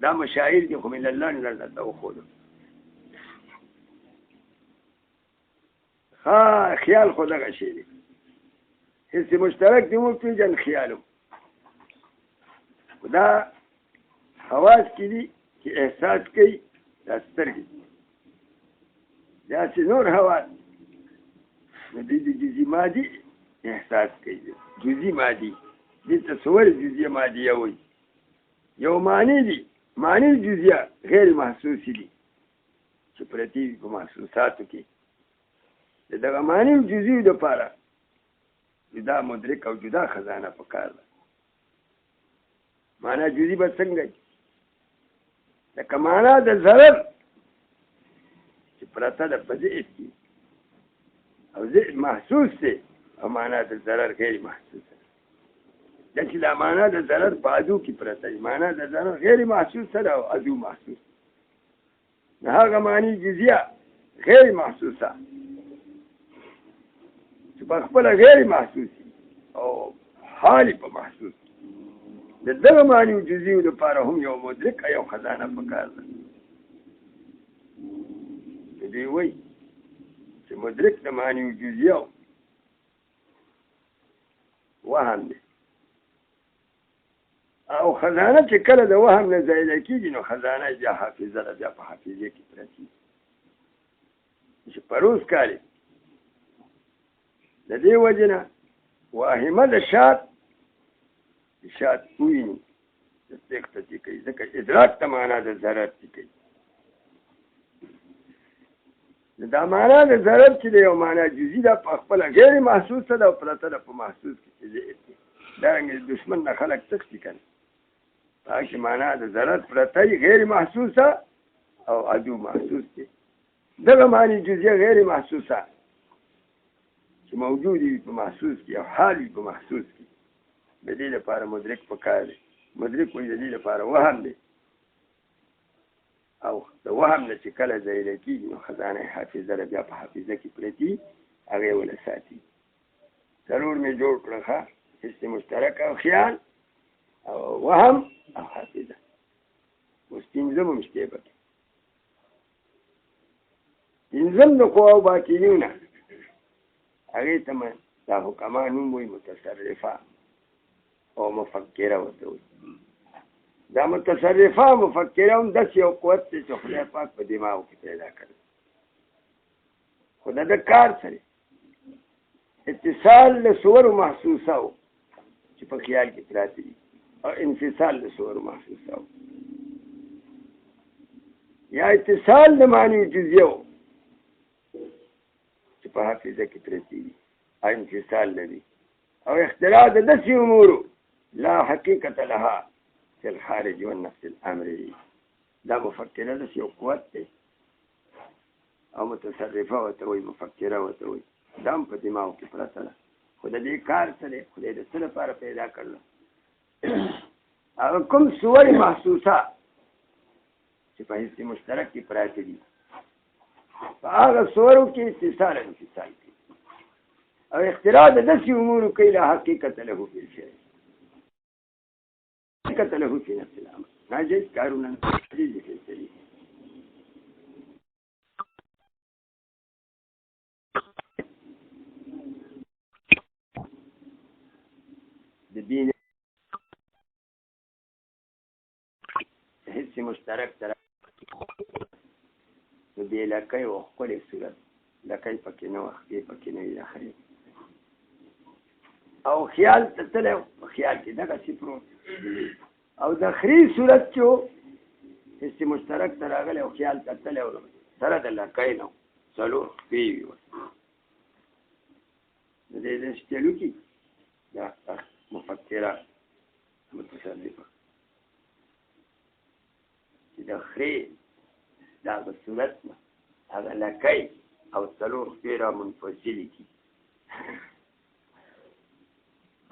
دا مشاعر دي خو من الله نه درته وښودو. ها خیال خو دغه شی دی حس مشترک دی مو پیژن خیالو دا حواس کې دي چې احساس کوي دا سترګې داسې نور حواس نو دوی د جزي مادي احساس کوي جزي مادي دې تصور جزیه مادیه وایي. یو معنی دي معنی جزیه غیر محسوسی دي چې پرتې وي په محسوساتو کې د دغه معنی جزیو دپاره جدا مدرک او جدا خزانه پکار ده. معنا جزی به څنګه لکه معنا د ضرر چې پرته ده په ذهن کې او ذهن محسوس دی او معنا د ضرر غیر محسوس ده. چې دا معنا د ضرر په عدو کې پرته دی معنا د ضرر غیر محسوس ده او عدو محسوس ده. هغه معنی جزیه غیر محسوسه چې په خپله غیر محسوسي او حالي په محسوس د دغه معنی جزیو لپاره هم یو مدرک یو خزانه پکار ده. دوی وایي چې مدرک د معنی جزیو وهم دی او خزانه چې کله د وهم نه زایله کېږي نو خزانه بیا حافظه ده بیا په حافظه کې پرتې چې پروس کاري د دې وجه نه واهمه د شات ویني د تېښته چې کوي ځکه ادراک ته معنا د ضرر چې کوي دا معنا د ضرر چې د یو معنا جزي ده په خپله غیر محسوسه ده او پرته ده په محسوس کې چې ذهن دی. دارنګه دشمن نه خلک تښتي که نه هغه کې معنا د ضرر پرته غیر محسوسه او عدو محسوس دی. دغه معنی جزیه غیر محسوسه چې موجود وي په محسوس کې او حال وي په محسوس کې د دې لپاره مدرک پکار دی. مدرک وایي د دې لپاره وهم دی او د وهم نه چې کله ځایله کېږي نو خزانه حافظه ده بیا په حافظه کې پرتي هغې ونه ساتي. ضرور مې جوړ کړه ښه حس مشترک او خیال او وهم او حافظه اوس پنځم هم شتې پکې پنځم د قوا او باطنیونه هغې ته دا حکما نوم وایي متصرفه او مفکره ورته وایي. دا متصرفه مفکره هم داسې یو قوت دی چې خدای پاک په دماغو کې پیدا کړی خو د ده کار سره اتصال له صورو محسوسه و چې په خیال کې پراته دي او انفصال له صورو محسوسه و یا اتصال د معنی جزیه چې په حافظه کې پرتی وي انفصال لري او اختراع د داسې امورو لا حقیقت لها فی الخارج والنفس الامری دا مفکره داسې یو قوت دی او متصرفه ورته وایي مفکره ورته وایي دا هم په دماغو کې پرته ده خو د دې کار څه دی خدای د څه لپاره پیدا کړله هغه کوم صور محسوسه چې په حس مشترک کې پراته دي په هغه صورو کې اتصال انفصال کوي او اختراع د داسې امورو کوي لا حقیقت له فی الشیء حقیقت له فی نفس الامر ناجیز کارونه دي ذکر د دین حس مشترک سره نو بې لکۍ او ښکلې صورت لکۍ پکې نه وه خپې پکې نه وي اخري او خیال ته تللی په خیال کې دغسې پروت او د خري صورت چې و حس مشترک ته راغلی او خیال ته تللی و سره د لکۍ نه څلور خپې وي نو د شتلو کې دا مفکره متصرفه چې د خري دا د صورت نه هغه لکۍ او څلور خپې را منفصلې کړي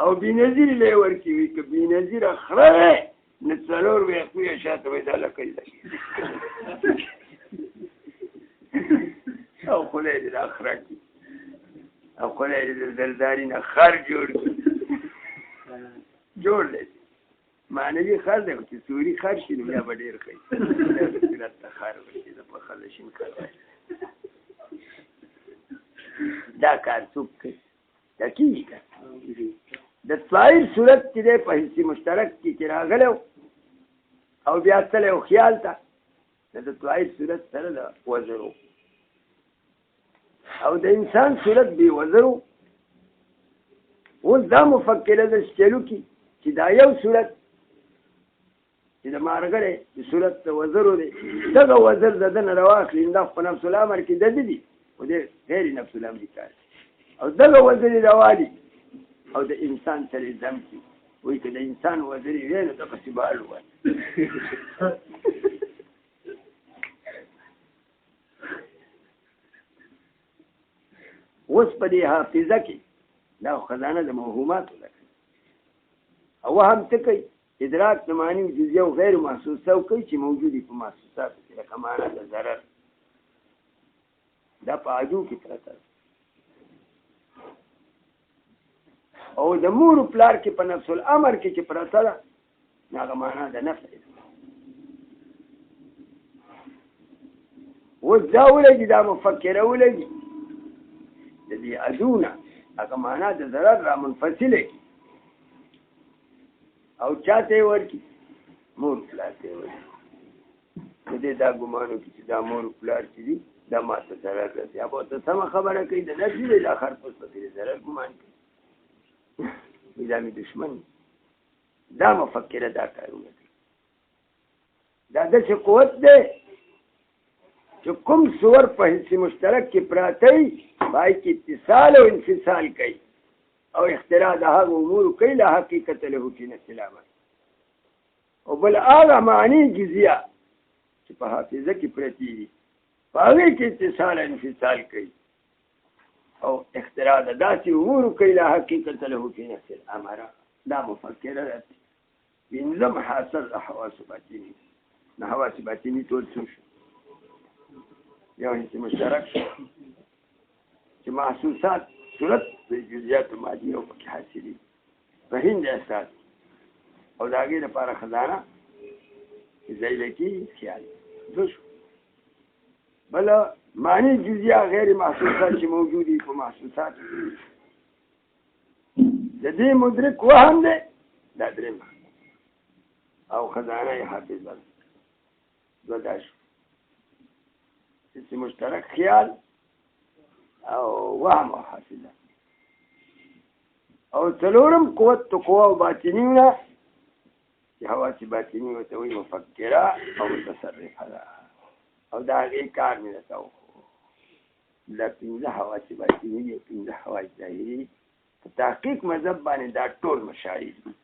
او بېنظیرې له یې ورکړي وي که بېنظیره خره دی نو څلور به یې خویه شاته وایي دا لکۍ لګي او خدای دې دا خره کړي او خدای دې د زرداري نه خر جوړ کړي جوړ دی معنوي خر دی چې سوري خر شي نو بیا به ډېر ښه صورت ته خر ورشي د پخه لشین خر دا کار څوک کوي دا کېږي که د طاهر صورت چې دی په حس مشترک کې چې راغلی او بیا تللی و خیال ته د طاهر صورت سره د وزر او د انسان صورت بې وزر اوس دا مفکره د چلو کې چې دا یو صورت چې د مارګړی د صورت د وزرو دی دغه وزر د ده نه راواخلي دا په نفس الامر کې د ده دي خو د غیر نفس الامر کار او دغه وزر یې راوالي او د انسان سره یې ضم کړي وایي که د انسان وزر یې وی نو دغسې به الوت اوس په دې حافظه کې دا خزانه د موهوماتو ده او وهم څه کوي ادراک د معنی جزیه او غیر محسوسه کوي چې موجودي په محسوساتو کې لکه معنا د ضرر دا په عدو کې پرته ده او د مور و پلار کې په نفس الامر کې چې پرته ده هغه معنا د نفع ده اوس دا ولګي دا مفکره ولګي د دې عدونه هغه معنا د ضرر را منفصله کی او چاته ورکی مور پلار ته ورکی دې دا ګمانو کې چې دا مور پلار چې دي دا ماته ضرر رسي یا به ته سم خبره کوي د نفسي د اخر پس په ضرر ګمان کوي نظامي دشمن دا مفکره دا کارونه کوي دا داسې قوت دی چې کوم صور په حس مشترک کې پراته وي پای کې اتصال او انفصال کوي او اختراع د هغو امورو کوي لا حقیقت له فی نفس الامر او بل هغه معنی جزیه چې په حافظه کې پرتې دي په هغې کې اتصال او انفصال کوي او اختراع د داسې امورو کوي لا حقیقت له فی نفس الامر دا مفکره ده پنځم حاصل د حواس باطني نه حواس باطني ټول څه شو یو حس مشترک چې محسوسات صورت د جزئیات مادي او پکې حاصلي په هند احساس او د هغې لپاره خزانه چې ځای کې خیال دو شو بله معنی جزئیه غیر محسوسات چې موجودي په محسوسات د دې مدرک وهم دی دا درېیم او خزانه یې حافظه دوه دا شو حس مشترک خیال او وهم او حافظه او څلورم قوت تو قوه او باطنیونه چې حواس باطني ورته وایي مفکره او متصرفه ده او دا هغې کار مې درته وښو دا 15 حواس باطني دي 15 حواس ظاهري دي په تحقیق مذهب باندې دا ټول مشاعر دي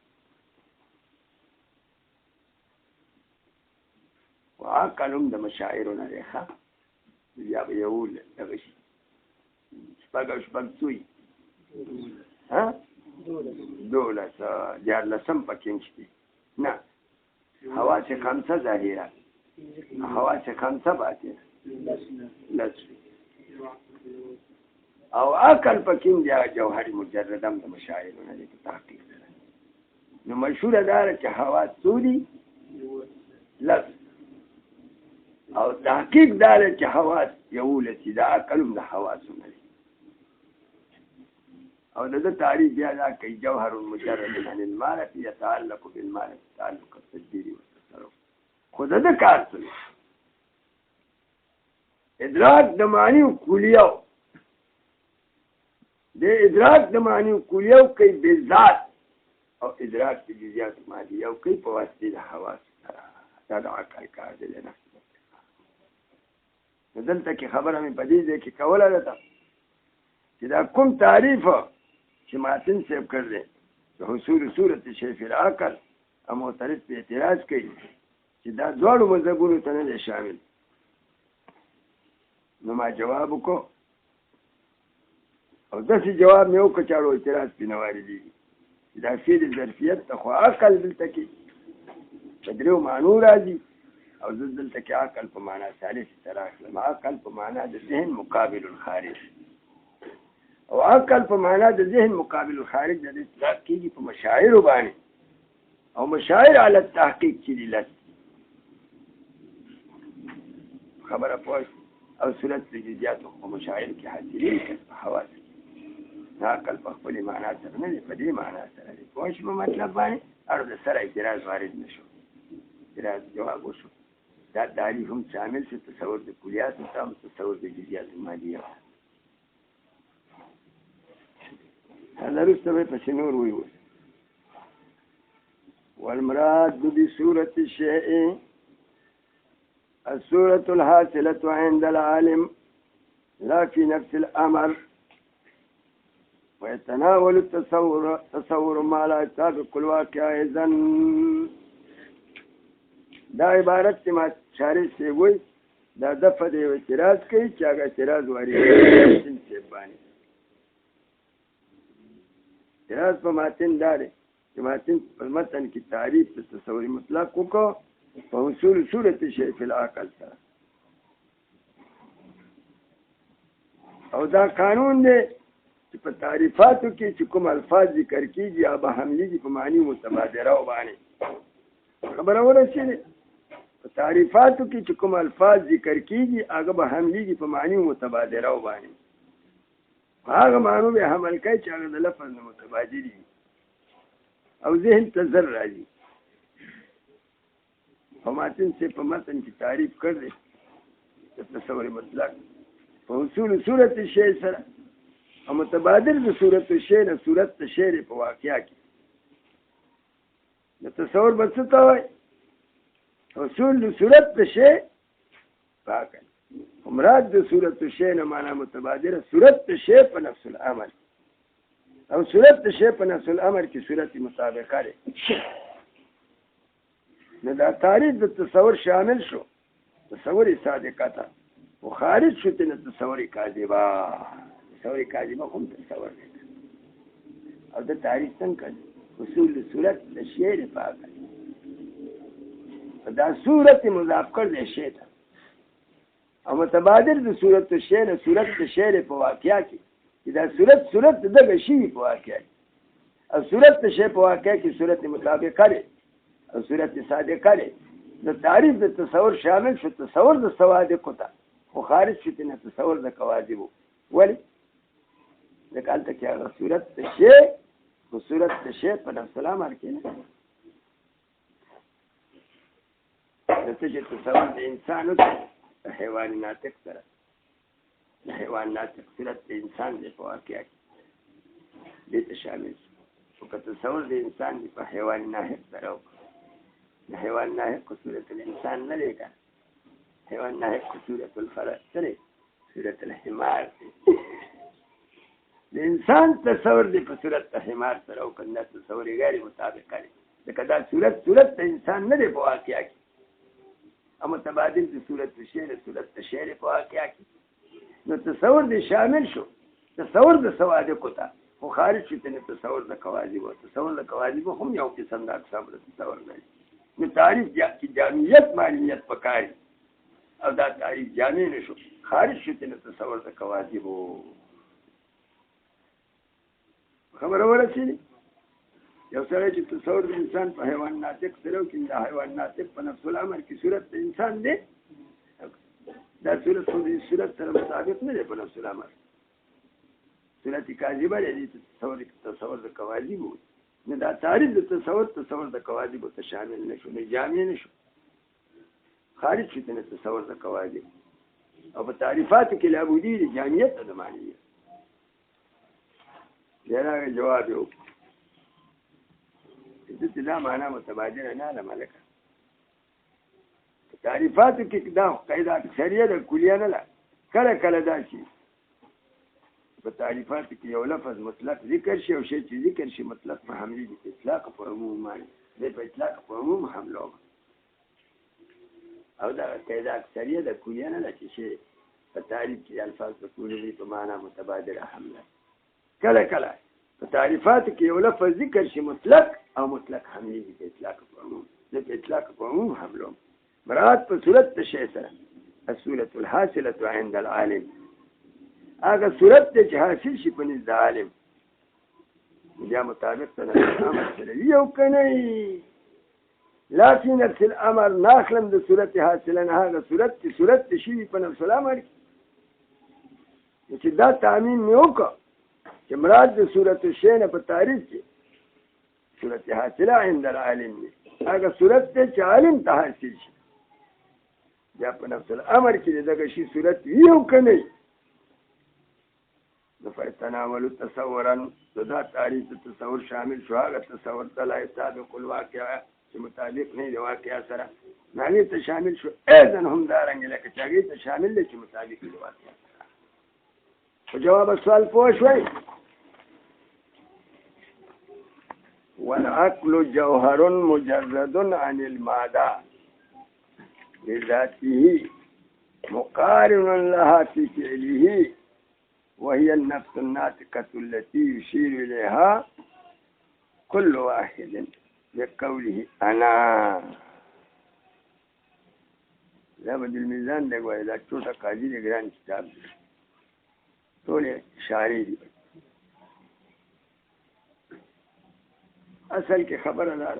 عقل هم د مشاعرو نه دی ښه بیا به یو دغه شي شپږ او شپږ څوي 12 دیارلسم پکې نشته نه حواس خمسه ظاهره حواس خمسه باطنه لس او عقل پکې دی جوهر مجرد هم د مشاعرو نه دی په تحقیق سره نو مشهوره دا چې حواس څو دي لس او تحقیق دار چې حواس یولسی دا عقل هم د حواسو نه دی او د تعریف بیا دا کوي جوهر مجرد عن المعرفة يتعلق بالمعرفة تعلق التدبير والتصرف خود د کار څه ادراک د معنی کلیو د ادراک د معنی کلیو کوي بذات او ادراک د جزئیات معنی او کوي په واسطه د حواس سره دا د عقل کار دی نه دلته کې خبره مې پدې ده کې کوله ده چې دا کوم تعریف چې ماتن سیب کړل د حصول صورت شی فی العقل او معترض په اعتراض کوي چې دا ډول مذهبونو ته نه شامل نو ما جواب وکړو او داسې جواب مې وکړ چې اعتراض په نواري دي دا فعل ظرفیت ته خو عقل دلته کې تدریو معنی راځي او دلته کې عقل په معنا ثالث سره اخلم عقل په معنا د ذهن مقابل الخارج او عقل په معنا د ذهن مقابل الخارج د اطلاق کېږي په مشاعر باندې او مشاعر علی التحقیق چې لس خبره پوه او صورت د جزئیات او مشاعر کې حاصلې په حواس عقل په خپل معنا سره نه دی په دې معنا سره دی پوه شو مطلب باندې اړو د سره اعتراض وارد نشو اعتراض جواب وشو دا تعریف هم شامل شو تصور د کلیات او تصور د جزئیات مادیه هذا رسمه په نور وی والمراد بصورة الشيء الصورة الحاصلة عند العالم لا في نفس الأمر ويتناول تصور ما لا يطابق الواقع إذن دا عبارت ما شارح سے وی دا دفع دی اعتراض کوي چې هغه اعتراض واري څه باندې اعتراض په متن دار چې متن په متن کې تعریف د تصور مطلق وکړو په اصول صورت شی فی العقل سره او دا قانون دی چې په تعریفاتو کې چې کوم الفاظ ذکر کیږي یا به حملي په معنی متبادره وبانه خبره ورسېده په تعریفاتو کې چې کوم الفاظ ذکر کیږي هغه به حملي په معنی متبادره وبانه هغه معنی به حمل کوي چې هغه د لفظ متبادل او ذهن ته زر راځي او ماتن سے په متن کې تعریف کړل د تصور مطلق په اصول صورت شی سره او متبادل د صورت شی نه صورت شی په واقعیا کې د تصور بڅته وای اصول صورت شی واقع مراد د صورت شی نه معنا متبادله صورت شی په نفس الامر او صورت شی په نفس الامر کې صورت مطابقه لري نو دا تعریف د تصور شامل شو تصور صادقه او خارج شو ته تصور کاذبه تصور کاذبه کوم تصور دی او د تعریف څنګه اصول صورت د شی لپاره دا صورت مضاف کړ دې شی ته او متبادل د صورت شی نه صورت شی په واقعیا کې دا صورت دغه شی په واقعیا او صورت شی په واقعیا کې صورت مطابقه لري او صورت صادقه لري د تعریف د تصور شامل شو تصور د صوادق ته خو خارج شو نه تصور د کواذب ولی ځکه چې هغه صورت شی او صورت شی په نفس الامر کې نه د چې تصور د انسان او حیوان ناطق سره حیوان ناطق صورت د انسان دی په واقعیا کې دې ته شامل شو که تصور د انسان دی په حیوان ناطق سره د حیوان ناطق صورت د انسان نه لګا حیوان نه صورت الفرس سره صورت الحمار د انسان تصور دی په صورت د حمار سره او کنه تصور یې غیر مطابق کړي ځکه دا صورت د انسان نه دی په واقعیا کې اما تبادل د صورت د شعر په واقعیا کې نو تصور دی شامل شو تصور د سوادق ته خو خارج شو ته تصور د کواذب او تصور د کواذب هم یو قسم د اقسام د تصور دی نو تعریف کې جامعیت معنیت پکاري او دا تعریف جامع نشو خارج شو ته تصور د کواذب خبره ورسېږي یو سړی چې تصور د انسان په حیوان ناطق سره وکړي دا حیوان ناطق په نفس الامر کې صورت د انسان دی دا صورت خو د صورت سره مطابق نه دی په نفس الامر صورت کاذبه دی تصور د کواذب نو دا تعریف د تصور د کواذب ته شامل نشو نه جامع نشو خارج شو ته تصور د کواذب او په تعریفاتو کې لابودي د جامعیت د معنیت یاره جواب یو دې دا معنا متبادله نه ده ملکه تعریفاتو کې دا قاعده اکثریه د کلیه نه ده کله دا شي په تعریفاتو کې یو لفظ مطلق ذکر شي او شی چې ذکر شي مطلق په حملي دي اطلاق په عموم معنی دې په اطلاق په عموم حمله او دا قاعده اکثریه د کلیه نه ده چې په تعریف کې الفاظ په کلیه په معنا متبادله حمله کله په تعریفاتو کې یو لفظ ذکر شي مطلق او مطلق حملي دي په اطلاق په عموم د اطلاق په عموم حملهم مراد په صورت د شی سره الصورت الحاصله عند العالم هغه صورت چې حاصل شي په نزد عالم بیا مطابق سره امر سره یو کنه لا في نفس الامر ناخلم د صورت حاصله هغه صورت شي په نفس الامر چې دا تعمیم مې وکړه چې مراد د صورت الشی نه په تعریف کې صورت حاصله عند العالم هغه صورت چې عالم ته حاصل شي بیا په نفس الامر کې دغه شی صورت یو کنه د فتناول تصورا دا تعریف تصور شامل شو هغه تصور ته لا يطابق الواقع چې مطابق نه دی واقعیا سره معنی ته شامل شو اذن هم دارنګ لکه چې هغه ته شامل دي چې مطابق دی واقعیا په جواب السؤال پوه شوي والعقل جوهر مجرد عن المادة بذاته مقارن لها في فعله وهي النفس الناطقة التي يشير إليها كل واحد بقوله أنا لابد الميزان ده وإذا تشوف قاضي لقران كتاب طول شعري دي اصل کې خبره ده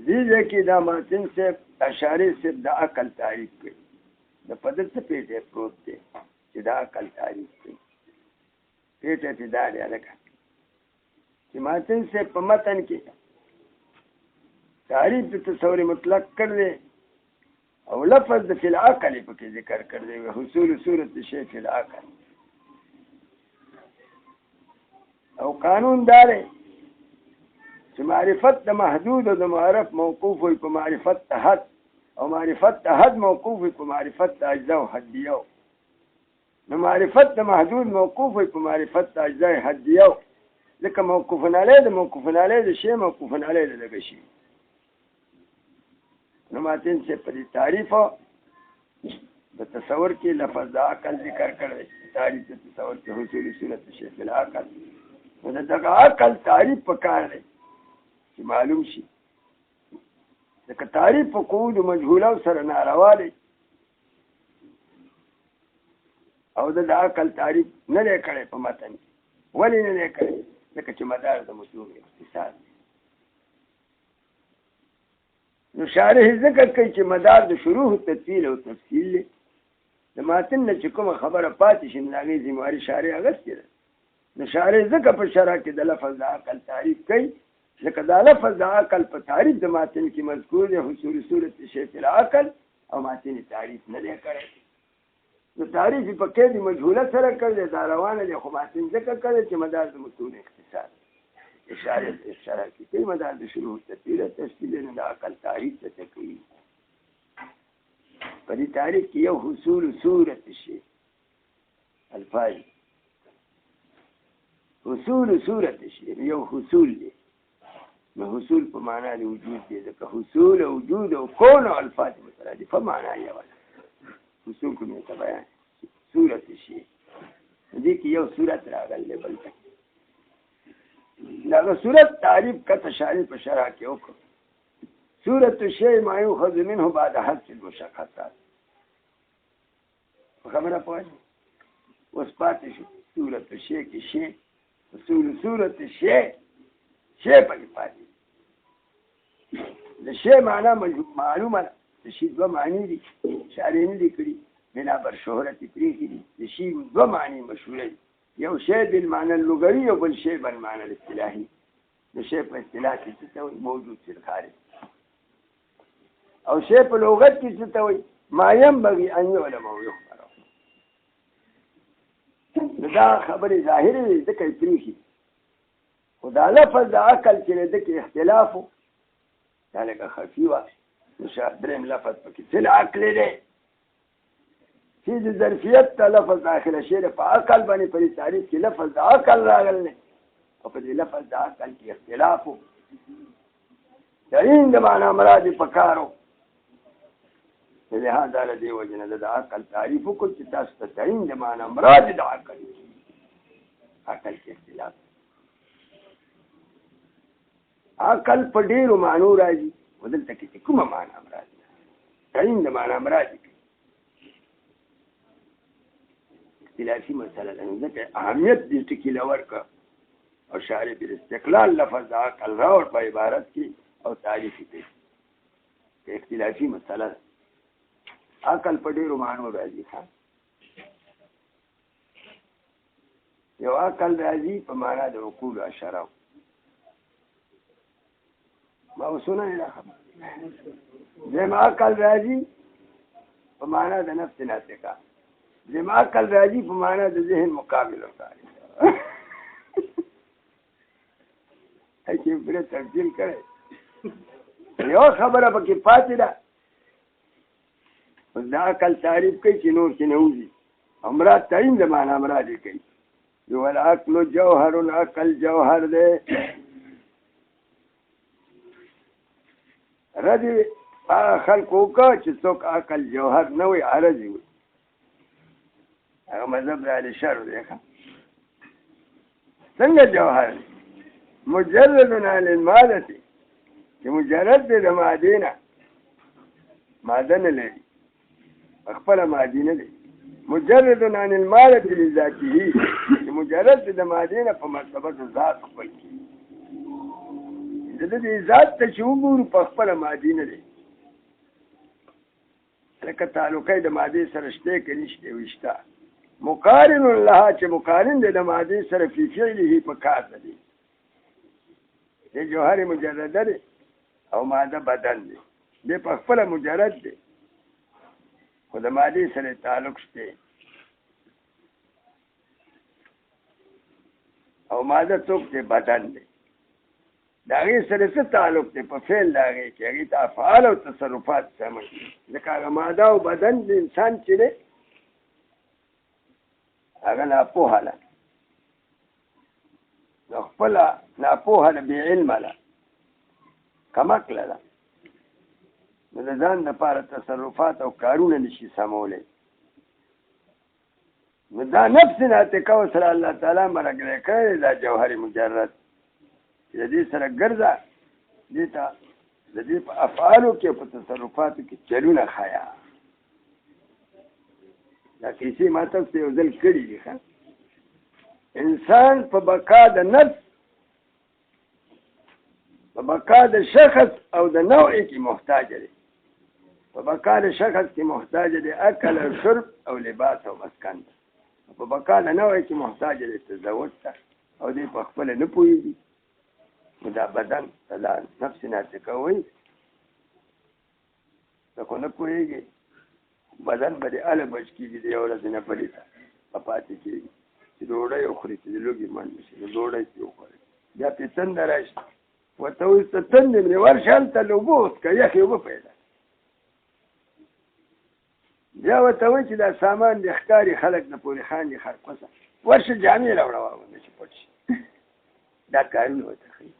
دې کې دا ماتن صاحب اشعری صاحب د عقل تعریف کوي د پدې څه پیټه پروت دی چې دا عقل تعریف کوي پیټه دې دا دی لکه چې ماتن صاحب په متن کې تعریف د تصور مطلق کړل او لفظ د فی العقل په کې ذکر کړل او حصول صورت شی فی العقل او قانون دار چې معرفت د محدود او د معرف موقوف وي په معرفت حد او معرفت حد موقوف وي په معرفت اجزاء او حدیه نو معرفت د محدود موقوف وي په معرفت اجزاء حدیه ځکه موقوف علیه د موقوف علیه د شی موقوف علیه د دغه شی نو ماتن چې په دې تعریف د تصور کې لفظ د عقل ذکر کړی تعریف د تصور کې حصول صورت شی فی العقل نو دغه عقل تعریف پکار دی چې معلوم شي دغه تعریف په قوود مجهوله سره ناروا دی او د عقل تعریف نه کړي په متن ولې نه کړي ځکه چې مدار د مشهور اختصار نو شارح ذکر کوي چې مدار د شروع تفصیل او تفصیل د متن نه چې کومه خبره پاتې شي نه غي ذمہواری شارح اغسطی نو شارح ذکر په شرح کې د لفظ د عقل تعریف کوي ځکه دا لفظ د عقل په تعریف د متن کې مذکور دی حصول صورت شی فی العقل او متن تعریف نه کړي نو تعریف په کې د مجهوله سره کړل دا روانه دي خو متن ذکر کړي چې مدار د متون اختصار اشاره کوي مدار د شروع تفسیر تشکیل نه د عقل تعریف ته کوي په دې تعریف کې یو حصول صورت شي الفاظ حصول صورت شي یو حصول دی نو حصول په معنا د وجود دی ځکه حصول وجود او کون الفاظ مترادف په معنا یې ولا حصول کومه ته بیان صورت شي دې کې یو صورت راغلی بل څه دا صورت تعریف کا تشریح په شرع کې وکړو صورت الشيء ما يؤخذ منه بعد حذف المشقات خبره پوهه اوس پاتې شو صورت الشيء کې شی صورت الشيء شی په پاتې د شی معنا معلومه د شی دوه معنی دي شارح نه لیکلي بنا بر شهرت پریخي دي د شی دوه معنی مشهوره دي یو شی بالمعنى اللغوي او بل شی بالمعنى الاصطلاحي د شی په اصطلاح کې څه ته وایي موجود في الخارج او شی په لغت کې څه ته وایي ما ينبغي ان يعلم او يخبر دا خبره ظاهري د کوي پریخي خدا لفظ د عقل چې د کې اختلاف دا لکه خفي وا مشاهدرم لفظ پکې څه عقل دی چې د ظرفیت ته لفظ داخله شي په عقل باندې په تعریف کې لفظ د عقل راغلی او په دې لفظ د عقل کې اختلاف تعین د معنا مراد پکارو لهذا لدی وجنه د عقل تعریف کو چې تاسو ته تعین د معنا مراد د عقل کې اختلاف عقل په ډیرو معنو راځي ودلته کې کومه معنا مراد تعین د معنا مراد اختلافي مسألة لأن ذلك أهمية دي تكيلا ورقة أو شعري بالاستقلال لفظ عقل راور بعبارت كي أو تعريفي كي اختلافي مسألة عقل پديرو معنو راضي خان يو عقل راضي فمعنى ده عقول أشراو ما وصونا إلى خبر زي ما عقل راضي فمعنى ده نفس ناتقا زما عقل راځي په معنا د ذهن مقابل وکړي هیڅ په تفصیل کړي یو خبره پکې پاتې ده دا عقل تعریف کوي چې نور کې نه وځي امراد تعین د معنا مراد کوي یو العقل جوهر العقل جوهر ده ردی خلقو کا چې څوک عقل جوهر نه وي عرضي وي هغه مذهب د اهل شر دی څنګه جوهر مجرد عن الماده چې مجرد د ماده نه ماده نه لري خپل ماده نه لري مجرد عن الماده لذاته چې مجرد د ماده نه په مرتبه د ذات خپل کې د دې ذات ته چې وګورو په خپل ماده نه لري لکه تعلقې د ماده سره شته کې نشته وشته مقارن لها چې مقارن د ماده سره په فعله په کار دی د جوهر مجرد دی او ماده بدن دی د په خپل مجرد دی خو د ماده سره تعلق شته او ماده څوک دی بدن دی دا غي سره څه تعلق دی په فعل لاغي کې هغه ته افعال او تصرفات سمون ځکه ماده او بدن د انسان چې دی هغه ناپوهه ده نو خپله ناپوهه ده بې علمه ده کمکله ده نو د ځان دپاره تصرفات او کارونه نشي سمولی نو دا نفس ناطقه سره الله تعالی مرګلی کړی دا جوهر مجرد چې د دې سره ګرځه دې ته د دې په افعالو کې په تصرفاتو کې چلونه ښایه دا کیسې ما تاسو ته یو ځل کړي دي ښه انسان په بقا د نفس په بقا د شخص او د نوع کې محتاج دی په بقا د شخص کې محتاج دی اکل او شرب او لباس او مسکن په بقا د نوع کې محتاج دی تزوج ته او دې په خپل نه پوهېږي دا بدن دا نفس ناطقه وایي دا خو نه پوهېږي بدن به د اله بچ کېږي د یو ورځې نه پلي ته په پاتې کېږي چې ډوډۍ وخوري چې د لوږې منډ شي د ډوډۍ چې وخوري بیا پې تنده راشي ورته وایي ته تندې مې ورشه هلته له اوبو وڅښه یخې اوبه پیدا بیا ورته وایي چې دا سامان دې ښکاري خلک نه پورې خاندي خرکوسه ورشه جامې راوړه واغونده چې پټ شي دا کارونه ورته ښایي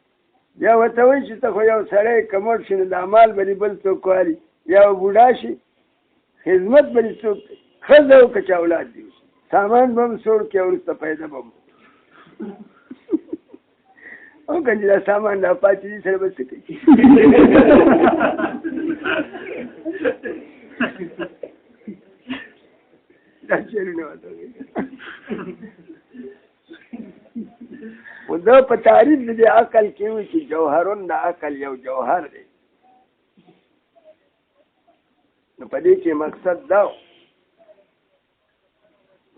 بیا ورته وایي چې ته خو یو سړی که مړ شي نو دا مال به دې بل څوک والي یا بوډا شي خدمت به دې څوک کوي ښځه او که چې اولاد دې وشي سامان به هم سوړ کړي او وروسته پیدا به هم او که چې دا سامان را پاتې دي سره به څه کوي دا شعرونه ورته وایي خو ده په تعریف د دې عقل کې وي چې جوهرون د عقل یو جوهر دی نو په دې کې مقصد دا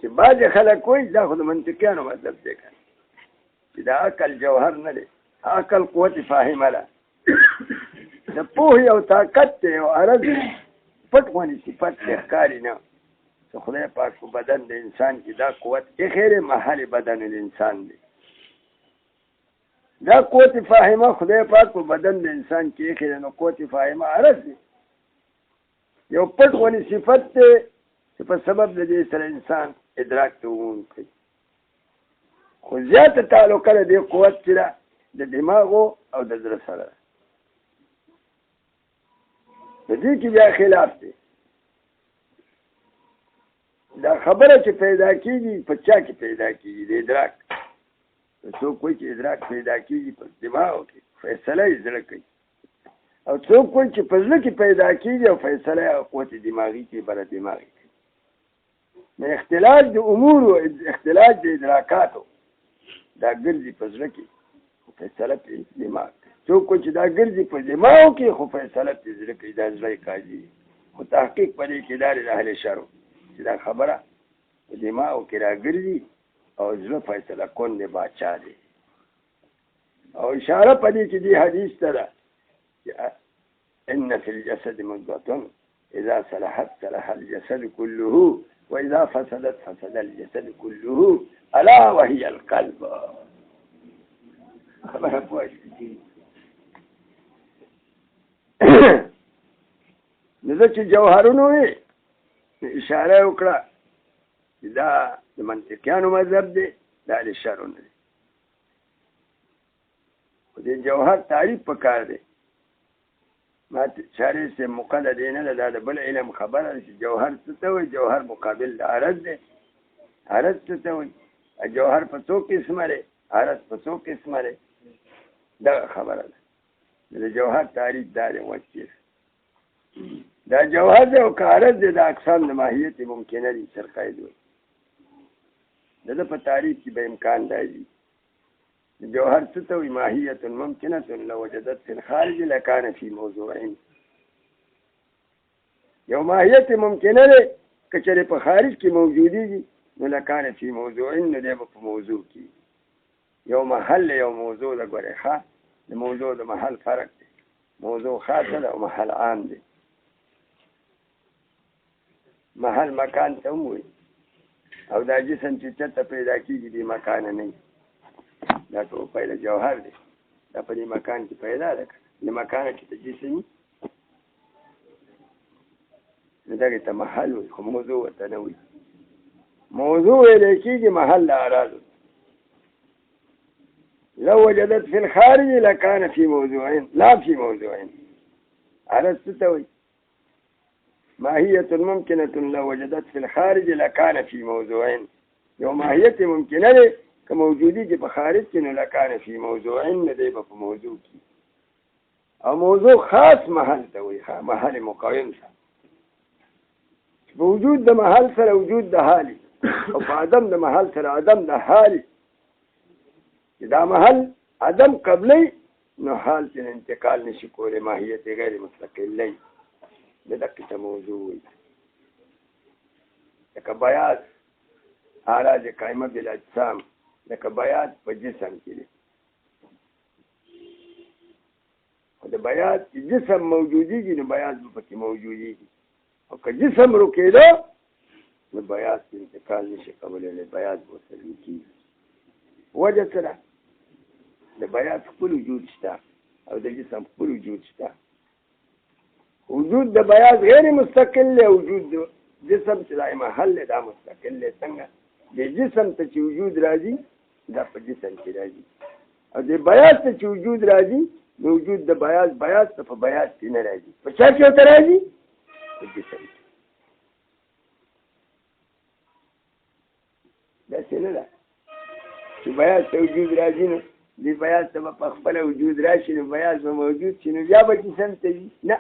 چې بعضې خلک وایي دا خو د منطقیانو مطلب دی که چې د عقل جوهر نه دی عقل قوت فاهمه ده د پوهې او طاقت دی او عرض پټ غونې صفت دی ښکاري نه چې خدای پاک په بدن د انسان کې دا قوت ایښی دی محل بدن الانسان دی دا قوت فاهمه خدای پاک په بدن د انسان کې ایښی دی نو قوت فاهمه عرض دی یو پټ غونې صفت دی چې په سبب د دې سره انسان ادراک ته ومون کوي خو زیاته تعلقه د دې قوت چې ده د دماغو او د زړه سره د دې کې بیا خلاف دی دا خبره چې پیدا کېږي په چا کې پیدا کېږي د ادراک څوک وایي چې ادراک پیدا کېږي په دماغو کې فیصله یې زړه کوي او څوک وایي چې په زړه کې پیدا کېږي او فیصله یې قوت دماغي کې بره دماغي کوي نو اختلاج د امورو اختلاج د ادراکاتو دا ګرځي په زړه کې خو فیصله په دماغ کوي څوک وایي چې دا ګرځي په دماغو کې خو فیصله په زړه کوي دا زړه یې قاضي خو تحقیق په دې کې دا د اهل شرع چې دا خبره په دماغو کې راګرځي او زړه فیصله کون دی باچا دی او اشاره په دې کې دې حدیث ته ده چې ان فی الجسد مضغة اذا صلحت صلح الجسد كله واذا فسدت فسد الجسد كله الا وهي القلب خبره پوه شئ نو زه چې جوهرونه وي اشاره وکړه چې دا د منطقیانو مذهب دی دا د شرع نه دی خو د جوهر تعریف پکار دی ما شارع سے مقدر دی نه دا د بل علم خبره چې جوهر څه ته وایي جوهر مقابل د عرض دی عرض څه ته وایي جوهر په څو قسمه دی عرض په څو قسمه دی دغه خبره ده د جوهر تعریف دا دی وچیز دا جوهر دی او که عرض دی د اقسام د ماهیت ممکنه دي سرقاید وایي د په تعریف کې به امکان راځي جوهر څه ته وایي ماهیت ممکنه لو وجدت فی الخارج لکان فی موضوعین یو ماهیت ممکنه دی که چېرې په خارج کې موجودېږي نو لکان فی موضوعین نو دی به په موضوع کې یو محل یو موضوع د ګورې ښه د موضوع د محل فرق دی موضوع خاصه ده او محل عام دی محل مکان ته هم وایي او دا جسم چې چېرته پیدا کېږي دې مکان نه وي دا ټول پیدا جوهر دی دا په دې مکان کې پیدا ده د مکان کې ته جسم وي نو دغې ته محل وایي خو موضوع ورته نه وایي موضوع ویلی کېږي محل د اعراضو لو وجدت في الخارج لكان في موضوعين لا في موضوعين عرض څه ته وایي ماهیت ممکنه لو وجدت في الخارج لكان في موضوعين یو ماهیت ممکنه ده که موجودی چې په خارج کې نو لکان فی موضوعین نه دی به په موضوع کې او موضوع خاص محل ته وایي محل مقاوم سره په وجود د محل سره وجود د حالي او په عدم د محل سره عدم د حالي چې دا محل عدم قبلی نو حال چې انتقال نشي کولی ماهیت غیر مستقلی د دقیقه ته موضوع وایي لکه بیاض اعراض قائمه بالاجسام لکه بیاض په جسم کې دی خو د بیاض چې جسم موجودېږي نو بیاض به پکې موجودېږي او که جسم رکېده نو بیاض کې انتقال نشي کولی بیاض به ورسره کېږي وجه څه ده د بیاض خپل وجود شته او د جسم خپل وجود شته. وجود د بیاض غیر مستقل دی، وجود د جسم چې دا محل دی دا مستقل دی. څنګه د جسم ته چې وجود راځي دا په جسم کې راځي، او د بیاض ته چې وجود راځي نو وجود د بیاض ته په بیاض کې نه راځي. په چا کې ورته راځي؟ په جسم کې. داسې نه ده چې بیاض ته وجود راځي نو د بیاض ته به په خپله وجود راشي نو بیاض به موجود شي نو بیا به جسم ته وي. نه،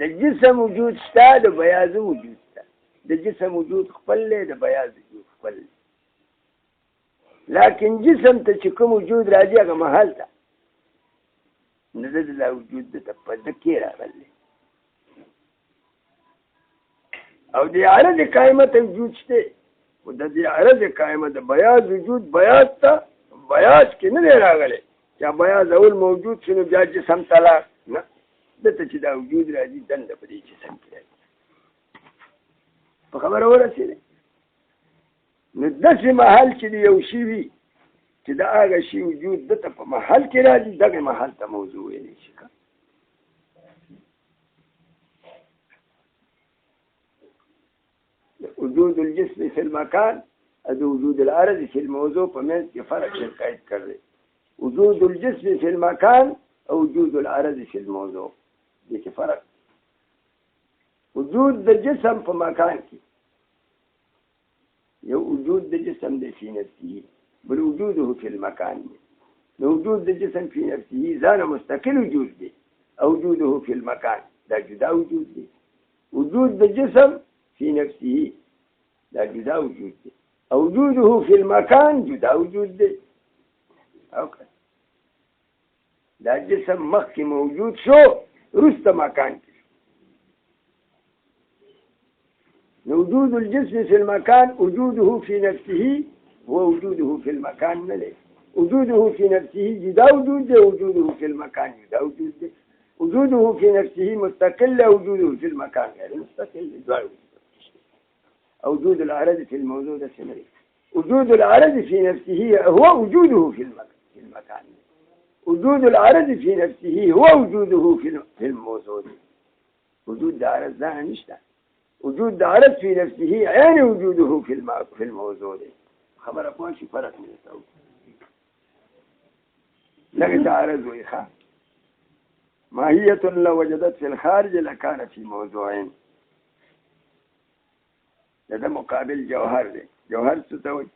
د جسم وجود شته، د بیاض وجود شته. د جسم وجود خپل دی، د بیاض وجود خپل دی. لیکن جسم ته چې کوم وجود راځي هغه محل ته نو د دا وجود د ته په ده کې راغلی او د عرض قائمه ته وجود شته. خو د دې عرض قائمه د بیاض وجود بیاض ته بیاض کې نه دی راغلی چې بیاض اول موجود شي نو بیا جسم ته لاړ. نه، دته چې دا وجود راځي دنده په دې جسم کې راځي. په خبره ورسېدې؟ نو داسې محل چې د یو شي وي چې د هغه شي وجود دته په محل کې راځي دغه محل ته موضوع ویلی شي. وجود الجسم في المكان هذا وجود العرض في الموضوع فمن فرق شركات كره. وجود الجسم في المكان او وجود العرض في الموضوع دي فرق. وجود الجسم في مكان کې یو وجود د جسم د فی نفسه بل وجوده في المكان. وجود د جسم في نفسه ځان مستقل وجود دی او وجوده في المكان دا جدا وجود دی. وجود د جسم في نفسه دا جدا وجود دی او وجوده في المكان جدا وجود دی. اوکے، دا جسم مخکې موجود شو وروسته مکان کې. وجود الجسم في المكان وجوده في نفسه هو وجوده في المكان نه دی. وجوده في نفسه جدا وجود دی، وجوده في المكان جدا وجود دی. وجوده في نفسه مستقل، وجوده في المكان غير مستقل. وجود العرض في الموضوع ده سمري. وجود العرض في نفسه هو وجوده في المكان. وجود العرض في نفسه هو وجوده في الموضوع. وجود العرض ده نشته. وجود العرض في نفسه يعني وجوده في الموضوع. خبر اكون شي فرق من التو لقد عرض وإخاء ماهية لو وجدت في الخارج لكان في موضوعين. هذا مقابل جوهر ده. جوهر ستوي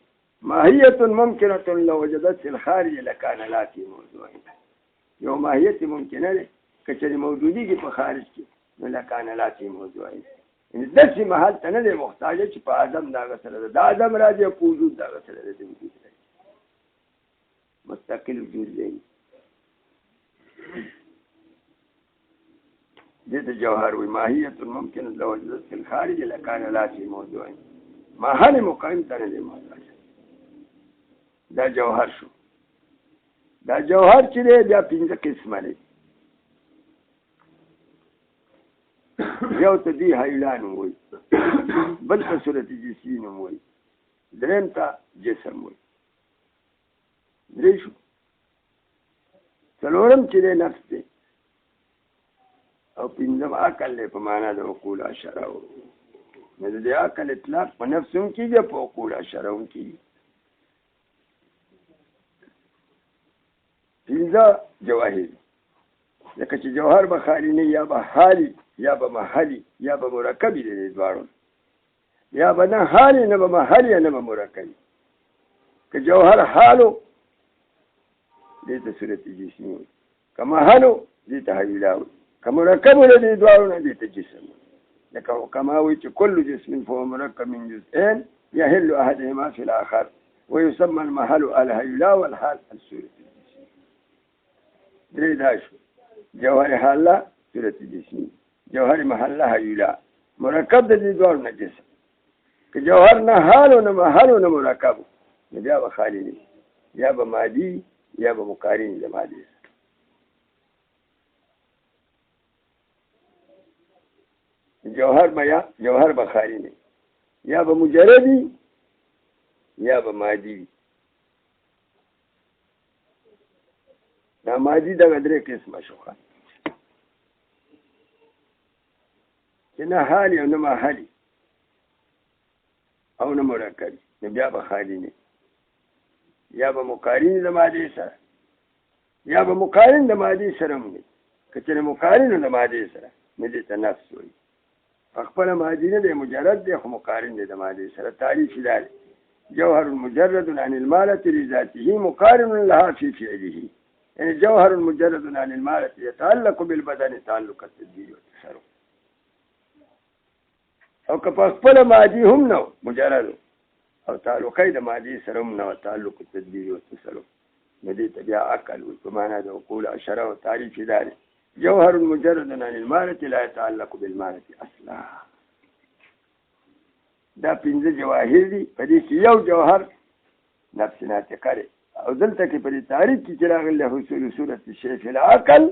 ماهية ممكنة لو وجدت في الخارج لكان لا في موضوعين. يوم ماهية ممكنة له كشري موجودي في خارج کې لكان لا في موضوعين. ان داسې محل ته نه دی محتاجه چې په عدم دغه سره ده. د عدم راځي په وجود دغه سره ده. د وجود راځي مستقل وجود دی. دې ته جوهر وي. ماهیت ممکن لو وجدت في الخارج لكان لا في موضوع. محل مقیم ته نه دی محتاج. دا جوهر شو. دا جوهر چې دی بیا 5 قسمه دی. یو ته دی حیلان وي، بل ته صورت جسین وي، دریم ته جسم وي. درې شو. څلورم چې دی نفس دی او پنځم عقل دی په معنا د عقول اشاره. نو د عقل اطلاق په نفس هم کېږي په عقول اشاره هم کېږي. 15 جواهر لکه چې جوهر به خالی نه یا به حالي یا به محلي یا به مرکبي دی دواړو. یا به نه حالي نه به محلي نه به مرکبي. که جوهر حالو دې ته صورت جسمي وي، که محلو دې ته حویلا وي، که مرکبو له دې دواړو نه دې ته جسم وي. لکه کما وایي چې کل جسم فهو مرکب من جزئين يحل احدهما في الاخر ويسمى المحل الحویلا والحال الصورت الجسمي. درې دا شو. جوهر حاله صورت جسمي، جوهر محله حویلا، مرکب د دې دواړو نه جسم. که جوهر نه حالو نه محلو نه مرکبو نو بیا به خالی نه، یا به مادي یا به مقارن د مادي. جوهر به خالی نه، یا به مجردی یا به مادي. دا ماضي دغه درې قسمه شو چې نه حالي او نه محالي او نه مرکبي نو بیا به خالي نه یا به مقارن د مادې سره یا به مقارن د مادې سره هم وي که چېرې مقارن د مادې سره نو دې ته نفس وایي خپله مادي نه دی مجرد دی خو مقارن دی د مادې سره تعریف یې دا دی جوهر مجرد عن المالة لذاته مقارن لها في فعله يعني جوهر مجرد عن المالة يتعلق بالبدن تعلق التدبير والتصرف او که په خپله مادي هم نه مجرد او تعلقی د مادي سره هم نه تعلق التدبير والتصرف نو دې ته بیا عقل وي په معنا د عقول اشره او تعریف یې دا دی جوهر مجرد عن المالة لا يتعلق بالمالة اصلا دا پنځه جواهر دي په دې کې یو جوهر نفس ناطقه دی او دلته کې په دې تعریف کې چې راغلی حصول صورت الشیء فی العقل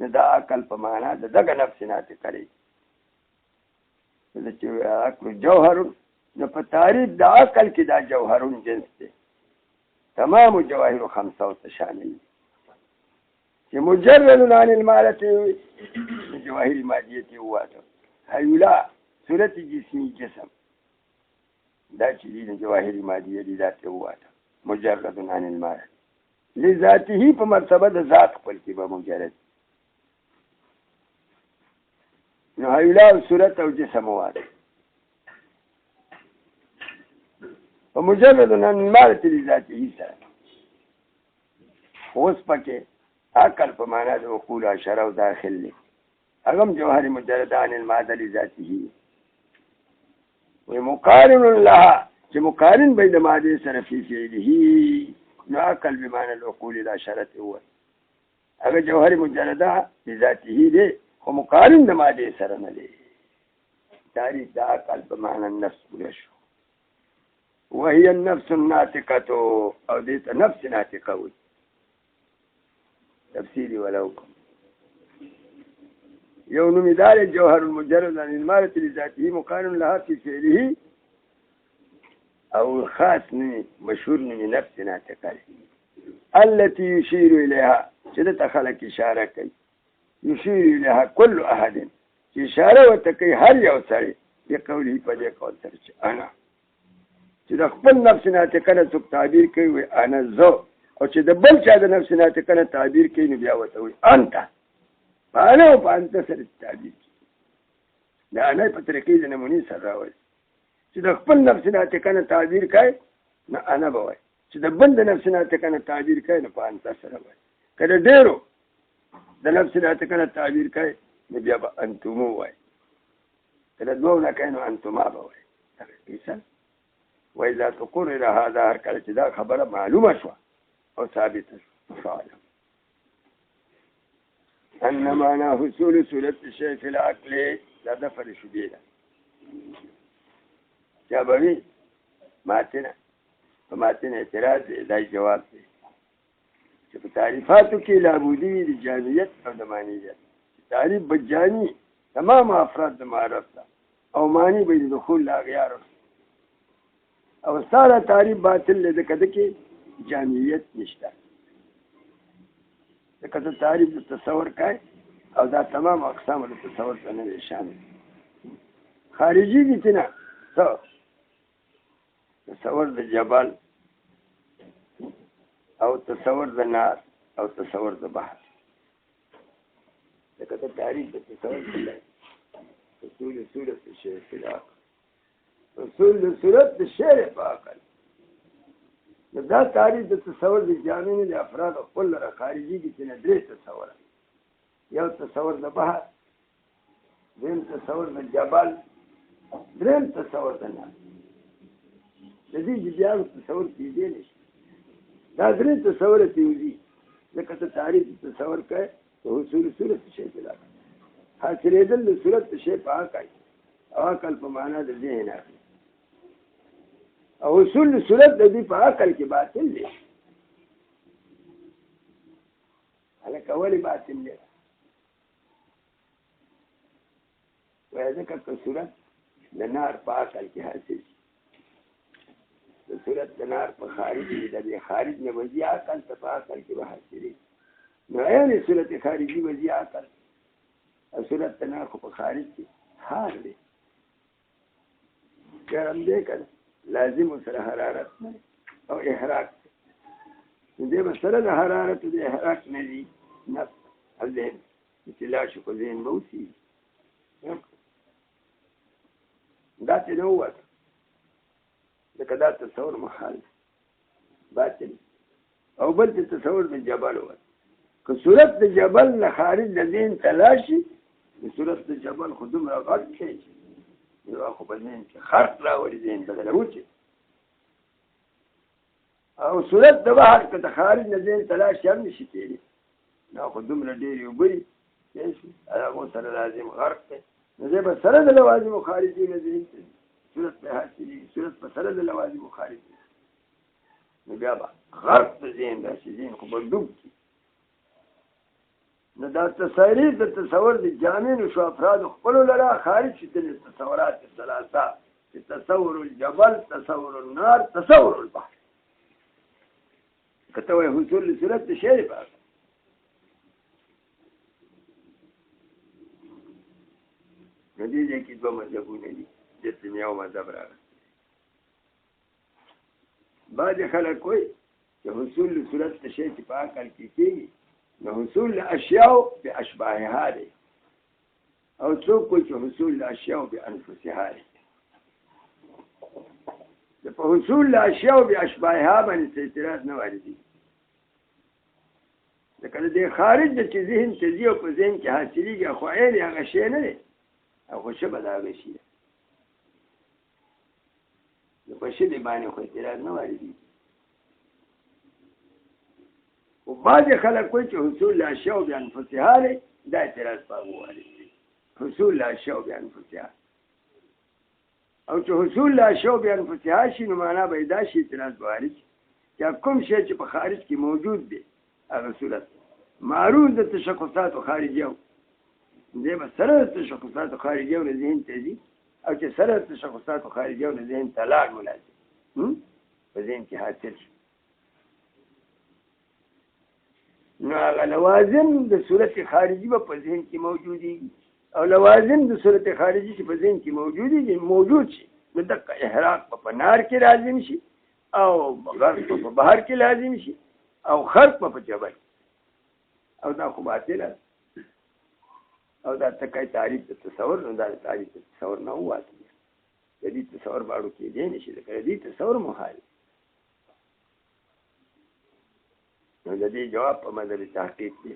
نو دا عقل په معنا د دغه نفس ناطقه دی چې عقل جوهر نو په تعریف د عقل کې دا جوهر جنس دی تمام جواهر خمسه شامل دي چې مجرد عن المالة جواهر مادیه واته هیولا صورت جسمی جسم دا چې دي جواهر مادیه دي ذات واته مجرد عن المالة لذاته په مرتبه د ذات خپل کې به مجرد نو هیولا صورت او جسم واته ومجرد عن المالة لذاته سره اوس پکې عقل په معنا د عقول اشاره او داخل دی هغه جوهر مجرد عن الماده لذاته ومقارن لها چې مقارن بین ماده سره فی فعله نو عقل بمعنى العقول الاشاره هو هغه جوهر مجرد لذاته دی خو مقارن د ماده سره نه دی تعریف د عقل په معنا النفس ولشو وهي النفس الناطقه او دې نفس ناطقه وي تفسيري ولو يوم مدار الجوهر المجرد عن المالة لذاته مقارن لها في فعله أو خاص مشهور من نفس ناطقة التي يشير إليها شدت خلق إشارة كي يشير إليها كل أحد إشارة وتكي هل يوصل بقوله فدي قول سرش أنا شدت خبل نفس ناطقة نسوك تعبير كي أنا زو او چې د بل چا د نفس ناطقه نه تعبیر کوي نو بیا ورته وایي انت انا او په انت سره تعبیر کوي دا انا په طریقې د نمونې سره راوړي چې د خپل نفس ناطقه نه تعبیر کوي نه انا به وایي چې د بل د نفس ناطقه نه تعبیر کوي نو په انت سره وایي که د ډېرو د نفس ناطقه نه تعبیر کوي نو بیا به انتمو وایي که د دوو نه کوي نو انتما به وایي وإذا تقرر هذا هر کله چې دا خبره معلومه شوه او ثابته فعلا أن معنى حصول صورة الشيء في العقل لا دفر شبيلا جابوي ماتنا فماتنا اعتراض لا جواب دي شوف تعريفاتك لابودي لجانية أو دمانية تعريف بالجاني تمام أفراد معرفة أو ماني بين دخول الأغيار او ساره تعریف باطل له دکې جامعیت نشته دغه تعریف د تصور کوي او دا تمام اقسام د تصور څخه نه شامل خارجي دي نه تصور د جبل او تصور د نار او تصور د بحر دغه تعریف د تصور څخه اصول صورت الشيء في العقل اصول صورت الشيء في العقل دا تعریف د تصور د جامعین د افراد خپل خارجي دي چې درې تصور یو تصور د بحر دیم تصور د جبل دریم تصور د نار د دې بیا تصور کېدی نشي دا درې تصور کېږي لکه تعریف تصور کوي حصول صورت الشيء في العقل حاصلېدل د صورت الشيء په عقل او عقل په معنا د ذهن او حصول صورت د دې په عقل کې باطل دی هلکه ولې باطل دی وایي ځکه که صورت د نار په عقل کې حاصل شي د صورت د نار په خارج کې د دې خارج نه وځي عقل ته په عقل کې به حاصلېږي نو عین صورت خارجي وځي عقل او صورت نه خو په خارج کې حال دی ګرم دی که لازم سره حرارت نه او احراق نو دې به سره د حرارت د احراق نه دي نفس او ذهن چې لاړ شي خو ذهن به اوسېږي دا چې نه ووته لکه دا تصور محال باطل او بل چې تصور د جبل ووته که صورت د جبل نه خارج د ذهن ته لاړ شي د صورت د جبل خو دومره غټ شي نو خو په ذهن کې خرق راولي ذهن بدله وچي او صورت د بحر که د خارج نه ذهن ته لاړ شي هم نشي کېدی نو خو دومره ډېرې اوبه دي هغو سره لازم غرق دی نو دی به سره د لوازمو خارجي نه ذهن ته صورت په حاصلېږي صورت په سره د لوازمو خارجي نو بیا به غرق د ذهن راشي ذهن خو به ډوب کړي نو دا تصریف د تصور د جامعینو شو افرادو خپلو لره خارج شي د تصورات ثلاثه چې تصور الجبل تصور النار تصور البحر که ته وایې حصول صورت د شی لپاره نو دې ځای کې دوه مذهبونه دي دلته مې یو مذهب راغلی بعضې خلک وایي چې حصول صورت د شی چې په عقل کې کېږي نو حصول الاشیاء باشباهها دی او څوک وایي چې حصول الاشیاء بانفسها دی په حصول الاشیاء باشباهها باندې څه اعتراض نه واردېږي لکه د دې خارج د چې ذهن ته ځي او په ذهن کې حاصلېږي خو عین هغه شی نه دی او خو شبه د هغه شي ده نو په شبې باندې خو اعتراض نه واردېږي و بعضې خلک وایي چې حصول الاشیاء بانفسها دی دا اعتراض په هغو واردېږي حصول الاشیاء بانفسها او چې حصول الاشیاء بانفسها شي نو معنا به دا شي اعتراض به وارد شي چې کوم شی چې په خارج کې موجود دی هغه صورت معروض د تشخصاتو خارجیو دی به سره د تشخصاتو خارجیو نه ذهن ته ځي او چې سره د تشخصاتو خارجیو نه ذهن ته لاړ ملازم په ذهن کې حاصل شي نو هغه لوازم د صورت خارجي به په ذهن کې موجودېږي او لوازم د صورت خارجي چې په ذهن کې موجود شي نو دقه احراق په نار کې لازم شي او غرق په بحر کې لازم شي او خرق په جبل او دا خو باطله او دا تکای تعریف د تصور نو دا تعریف د تصور نه وواته د دې تصور باړو کې دی نشي د دې تصور محال نو د دې جواب په مذهب تحقیق دی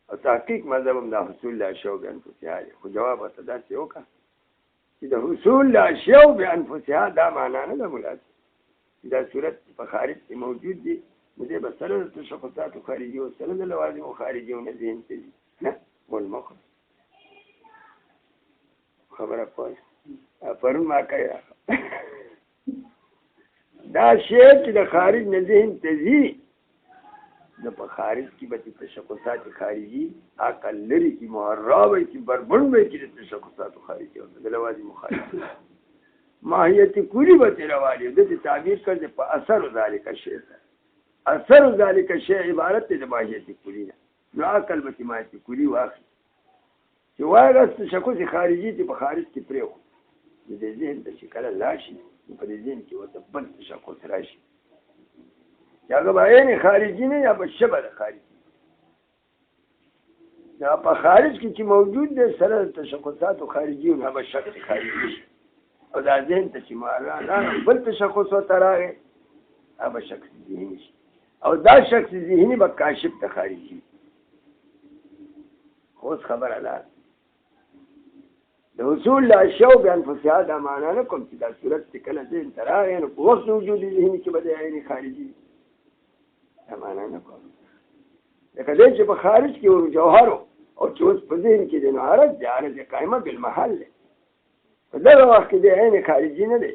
او تحقیق مذهب هم دا حصول الاشیاء بانفسها دی خو جواب ورته داسې وکړه چې د حصول الاشیاء بانفسها دا معنا نه ده ملازم دا صورت په خارج کې موجود دی نو دی به سره د تشخصاتو خارجي او سره د لوازمو خارجي او نه ذهن ته ځي نه والمخ خبره پوه پرون ما کوي دا شی چې د خارج نه ذهن ته ځي نو په خارج کې به تشخصات خارجي عقل لري کې محرا وي چې بربند وي چې د تشخصاتو خارجي او د لوازمو خارجي ماهیت کلی به تیروالی د تعبیر کړي په اثر ذالک شی اثر ذالک شی عبارت دی د ماهیت کلی نه نو عقل به ماهیت کلی واخلي چې وایي تشخص خارجي چې په خارج کې پرېو د ذهن د شکل لاشي په دې ذهن کې ورته بل تشخص راشي یا هغه به عین خارجي نه یا به شبه د خارجي یا په خارج کې چې موجود دی سره د تشخصاتو خارجي او هغه شخص خارجي او دا ذهن ته چې مارانا بل تشخص ورته راغی هغه شخص ذهني شي او دا شخص ذهني به کاشف ته خارجي اوس خبره ده د حصول الاشیاء بانفسها دا معنا نه کوم چې دا صورت چې کله ذهن ته راغی نو په وخت وجود ذهني کې به د عین خارجي دا معنا نه کوم لکه دی چې په خارج کې ور جوهر او چې اوس په ذهن کې دی نو عرض دی عرض قائمه بالمحل په دغه وخت کې د عین خارجي نه دی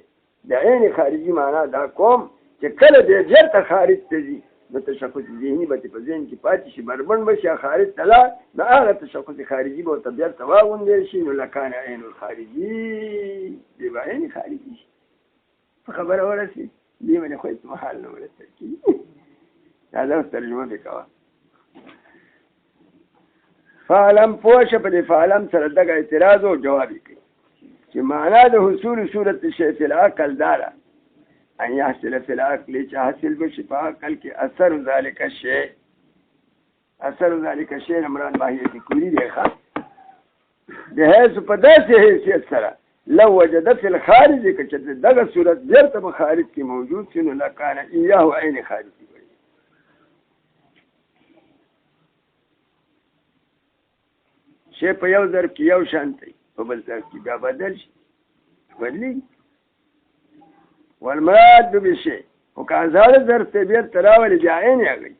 د عین خارجي معنا دا کوم چې کله دی بیرته خارج ته ځي نو تشخص ذهني به په ذهن کې پاتې شي بربند به شي خارج ته لاړ نو هغه تشخص خارجي به ورته بیرته واغوندل شي نو لکان عین الخارجي دی به عین خارجي شي په خبره ورسي دې باندې خو محل نه ورسېږي دا اوس ترجمه وکړه فعلم پوشه په فعلم سره دغه اعتراض او جواب کوي چې معنا د حصول صورت شی فی العقل دارا ان يحصل في العقل چې حاصل بشي په عقل کې اثر ذلك الشيء اثر ذلك الشيء مراد ماهیت کلی دی ښه بحيث په داسې حیثیت سره لو وجد في الخارج کې چې دغه صورت بیرته په خارج کې موجود شي نو لکان ایاه عین خارج وي شی په یو ظرف کې یو شانتي په بل ظرف کې بیا بدل شي بدلی والمراد بالشيء وكان هذا ظرف تبير تراول جاين يا غي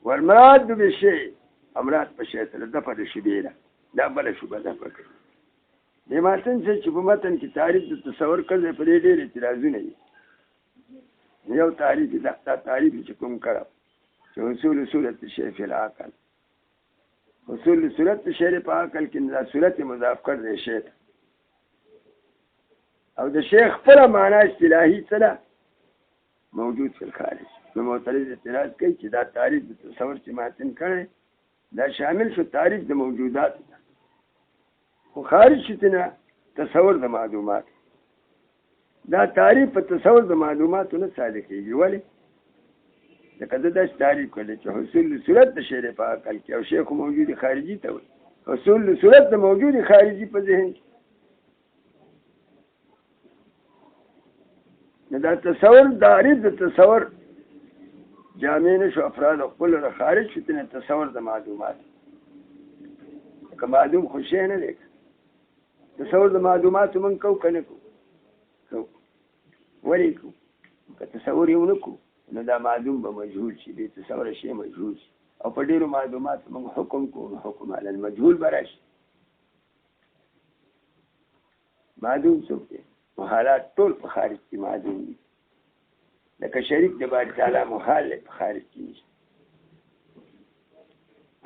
والمراد بالشيء امراد بشيء تلدفع الشبيله لا بلا شو بلا فكر لما تنسى شو متن کې تعریف د تصور کړل په دې ډېر اعتراضونه دي یو تعریف دا تعریف چې کوم کړه چې حصول صورت الشيء في العقل حصول صورت الشيء په عقل کې د صورت مضاف کړل شي او د شیخ خپل معنا اصطلاحي څه موجود فی الخارج نو معترض اعتراض کوي چې دا تعریف د تصور چې ماتن کړي دا شامل شو تعریف د موجودات خو خارج شتنه تصور د معلومات دا تعریف په تصور د معلوماتو نه صادقېږي ولې لکه دا تعریف کړي چې حصول صورت د شی په عقل کې او شیخ موجود خارجي ته وي حصول صورت د موجود خارجي په ذهن کې دا تصور تعریف د تصور جامع نشو افراد خپل خارج شتنه تصور د معلومات که معلوم خوشی نه دی تصور د معلومات من کو کنه کو ولی کو که تصور یې ونکو نو دا معلوم به مجهول شي دی تصور شي مجهول شي او په ډیرو معلومات من حکم کو حکم علی المجهول براشي معلوم څوک دی محالات ټول په خارج کې معلوم دي لکه شریک د باری تعالی محال په خارج کې نشته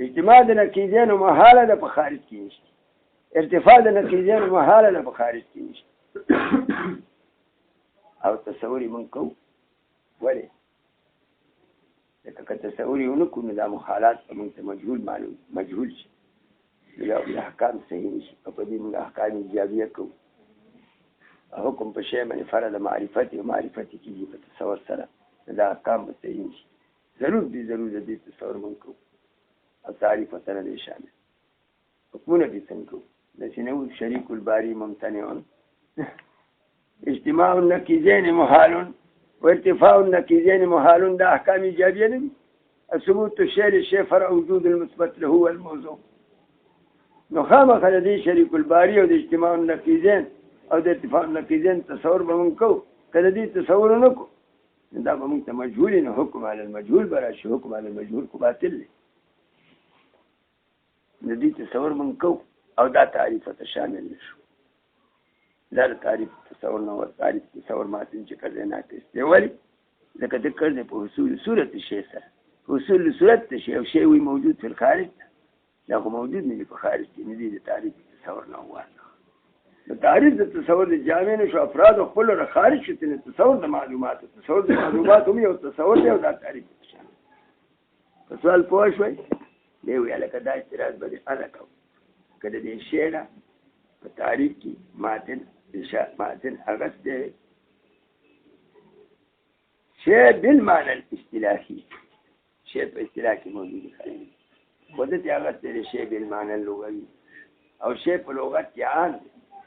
اجتماع د نقیضینو محاله ده په خارج کې نشته ارتفاع د نقیضینو محاله ده په خارج کې نشته او تصور یې مونږ کوو ولې لکه که تصور یې ونه کړو نو دا محالات به مونږ ته مجهول شي یا احکام صحیح نشي او په دې مونږ احکام ایجابیه کوو حکم په شی باندې فرض معرفت او معرفت کیږي په تصور سره دا احکام به صحیح نشي ضرور دې تصور مونږ کوو او تعریف سره دې شامل حکمونه دې څنګه کوو لکه نو شریک الباری ممتنع اجتماع النقیضین محال وارتفاع النقیضین محال دا احکام ایجابیه نه دي ثبوت الشيء للشيء فرع وجود المثبت له هو الموضوع نو خامخا دې شریک الباری او د اجتماع النقیضین او د ارتفاع النقیضین تصور به مونږ کوو کله دې تصور نه کوو دا به مونږ ته مجهول نه حکم علی المجهول براشي حکم علی المجهول کو باطل دی د دې تصور مونږ کوو او دا تعریف ته شامل نشو دا تعریف تصور نه ور تعریف تصور ماتن چې کړي نه کوي ولی ځکه د کړي په حصول صورت شی سره حصول صورت شی او شی وي موجود په خارج دا خو موجود نه په خارج کې نه دي د تعریف تصور نه وانه د تعریف د تصور د جامع نشو افراد خپل خارج شته تصور د معلومات هم یو تصور دی او دا تعریف شامل په سوال پوه شوي دی ویل کدا اعتراض به انا کوم کله دې شعر په تعریف کې ماتن اغسطه شيء بالمعنى الاصطلاحي شيء په اصطلاح کې موجود دی خودت اغسطه شيء بالمعنى اللغوي او شيء په لغت کې عام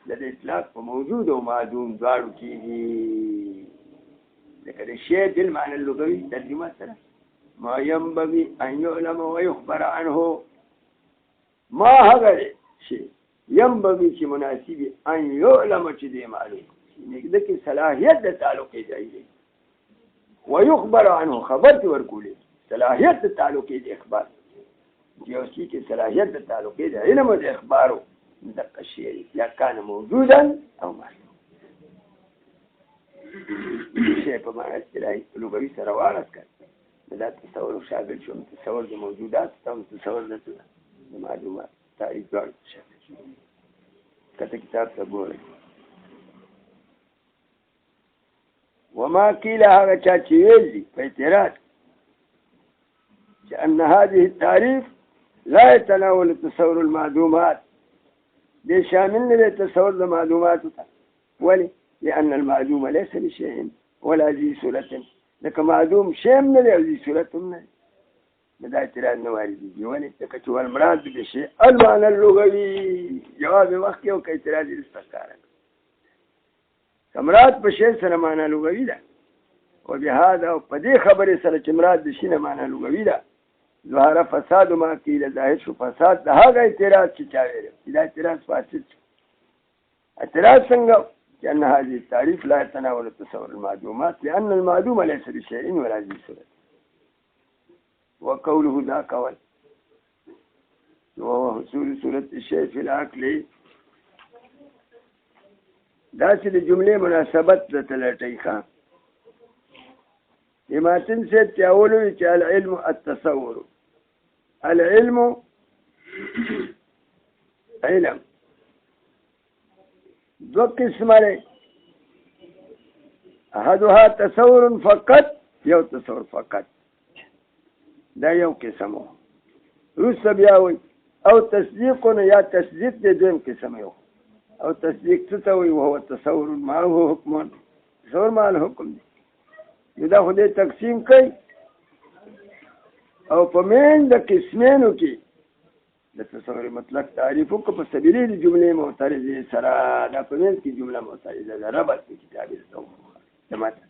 د اطلاق په موجود او معدوم دواړو کېږي لکه د شی بالمعنى اللغوي ترجمه سره ما ينبغي ان يعلم ويخبر عنه ما هغه شی ينبغي چې مناسب ان يعلم چې دی معلوم د کې صلاحیت د تعلق دی ويخبر عنه خبر ورکولې صلاحیت د تعلق دی اخبار یو شی کې صلاحیت د تعلق دی علم د اخبارو دقه الشيء یا كان موجودا او معلوم شيء په معنی اصطلاحي لغوي سره وارث کړ دا تصور شامل شو تصور د موجودات او تصور د معلومات تعریف ډول شامل شو کته کتاب ته ګورئ وما قيل هذا چاچی ویل په اعتراض چې ان هذه التعريف لا يتناول تصور المعلومات دي شامل لتصور المعلومات ولي لأن المعلومة ليس بشيء ولا ذي سلة لك معلوم شيء من ذي سلة من بدأ اعتراض نواردي ولي لك هو المراد بشيء المعنى اللغوي جواب وقتي وكاعتراض الاستقارة كمراد بشيء سنة معنى لغوي ده وبهذا وبدي خبري سنة مراد بشيء معنى لغوي ده ظهر فساد ما قيل ظاهر شو فساد ده هذا اعتراض كتابه إذا اعتراض فاسد اعتراض سنغو لأن هذه التعريف لا يتناول تصور المعلومات لأن المعلومة ليس بشيء ولا ذي سلة وقوله ذاك وهو حصول سورة الشيء في العقل داس الجملة مناسبة لتلاتيخا لما تنسى تأولوا العلم التصور العلم علم دو قسم لي أحدها تصور فقط يو تصور فقط دا يو قسمه رس بياوي أو تصديق يا تصديق دي دوم قسمه أو تصديق تتوي وهو التصور معه حكم تصور مع الحكم دي يدا خدي تقسيم كي او پمین د قسمینو کې د تصور مطلق تعریفو کو په سبیلی د جملې معترضه سره د پمین کې جمله معترضه ده ربط په کتاب التوحید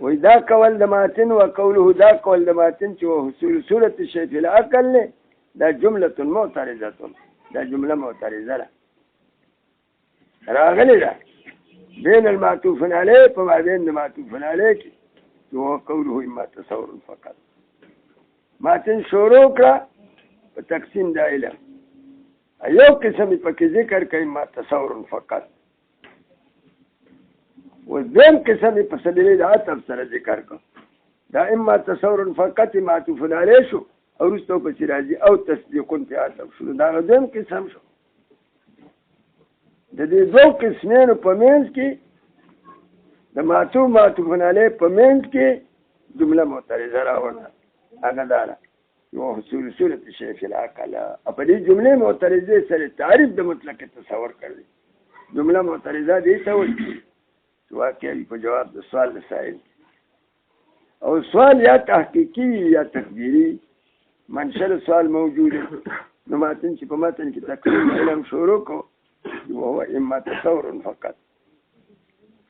وإذا قول دماتن وقوله دا قول دماتن چې حصول صورة الشيء في العقل دا جملة معترضة دا جملة معترضة راغلی ده بين المعطوف عليه وما بين المعطوف عليه وهو قوله إما تصور فقط ما تنشورو کرا تقسيم دا علم ايو قسم پاك ذكر كا إما تصور فقط والذين قسم پسبيلي دا عطف سر ذكر كا دا إما تصور فقط معطوف عليه شو او رستو پسی رازي او تصديقون في عطف شو دا غدين قسم شو د دې دوه قسمونو په منځ کې د معطوف علیه په منځ کې جمله معترضه راوړه هغه دا یو حصول صورت الشيء في العقل په دې جمله معترضه سره تعریف د مطلق تصور کړی جمله معترضه دې څه وایي واقعي په جواب د سوال مسائل او سوال یا تحقیقي یا تقديري منشأ سوال موجود نو ماتن چې په متن کې تقسیم علم شروع کو وهو إما تصور فقط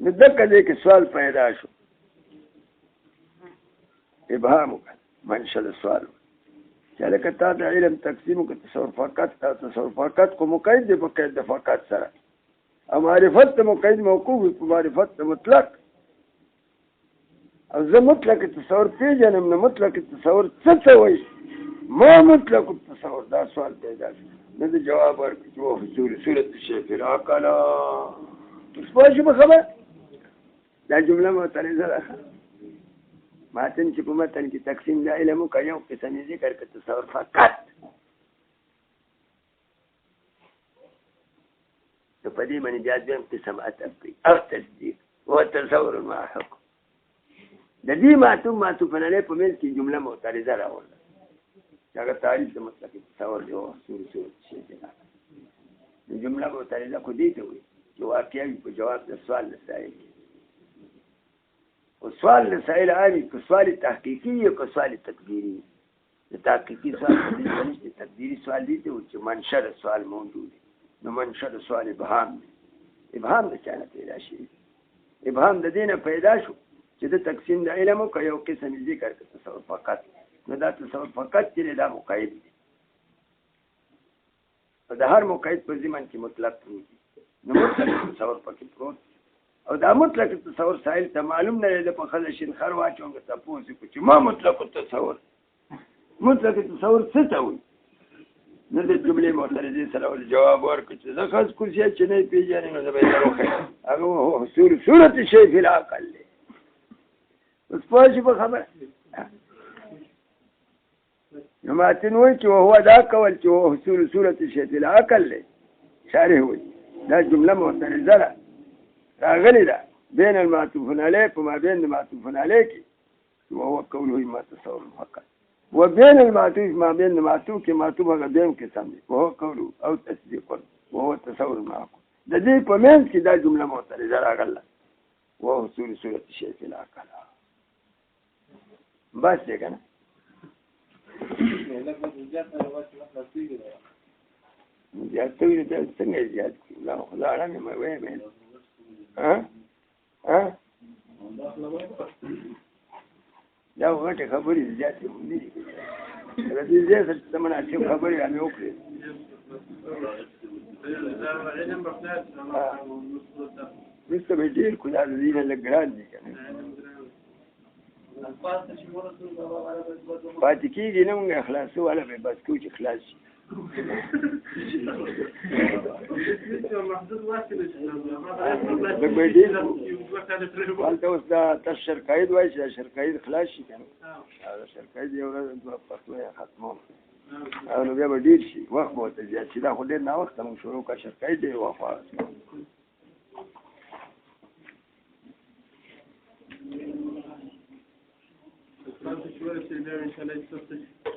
نتذكر ذلك السؤال پیدا شو إبهامك منشأ السؤال كذلك تعالى علم تقسيمك تصور فقط تصور فقط کو مقید دے بقید فقط سرا او معرفت مقید موقوف معرفت مطلق او زه مطلق تصور پیجنم نه مطلق تصور څه ما مطلق التصور دا سوال پیدا شو نده جواب ورکړي چې حصول صورت الشيء في العقل تاسو په خبر دا جمله معترضه ده ماتن چې په متن کې تقسیم د علم او یو قسم ذکر کړه تصور فقط په دې باندې بیا دویم قسم اتفقي او تصدیق او تصور مع حکم د دې معطوف علیه په منځ کې جمله معترضه راوړل اگر تعریف د مطلق تصور دی او صورت شي دی جمله معترضه کو دي ته وي چې واقعي په جواب د سوال مسائل او سوال مسائل عادي کو سوال تحقیقي او سوال تقديري د تحقیقي سوال د تقديري سوال دي چې منشأ سوال موجود نو منشأ سوال ابهام د چانه پیدا شي ابهام د دینه پیدا شو چې د تقسیم د علم او یو قسم ذکر کړه تصور فقط نو دا تصور فقط چې دا مقید دی او د هر مقید په ضمن کې مطلق دی نو مطلق تصور پکې پروت او دا مطلق تصور سائل ته معلوم نه دی په خله شین خر واچو که تاسو چې ما مطلق تصور څه ته وایي نو د جملې معترضه سره جواب ورکړي چې زه خاص کوم چې نه پیژنې نو زه به راوخم هغه حصول صورت الشيء في العقل اوس په خبره نماتن وی چې وهو دا کول چې وهو حصول صورت الشيء في العقل شارح وی دا جمله معترضه ده راغلی ده بین المعطوف علیه وما بین المعطوف علیه کې وهو قوله ما تصور فقط وبين المعطوف ما بين المعطوف کې معطوف هغه دیم قسم دی وهو قوله او تصديق وهو تصور معقول د دې په منځ کې دا جمله معترضه راغله وهو حصول صورت الشيء في العقل بس دی کنه زیات توی ته څنګه زیات لا خدای نه مې وې مې دا وخت خبرې زیاتې دي د دې زیات څه مناسب خبرې هم وکړي لسه به ډېر کله د دې نه ګران دي کنه پاتې کېږي نه موږ خلاصو والا به بس کوو چې خلاص شي هلته اوس دا تاسو شرکایت وایي چې شرکایت خلاص شي که نه شرکایت یو ورځ دوه پښتو یې ختموم او نو بیا به ډېر شي وخت به ورته زیات شي دا خو ډېر ناوخته موږ شروع کړه شرکایت ډېر وخت Thank you.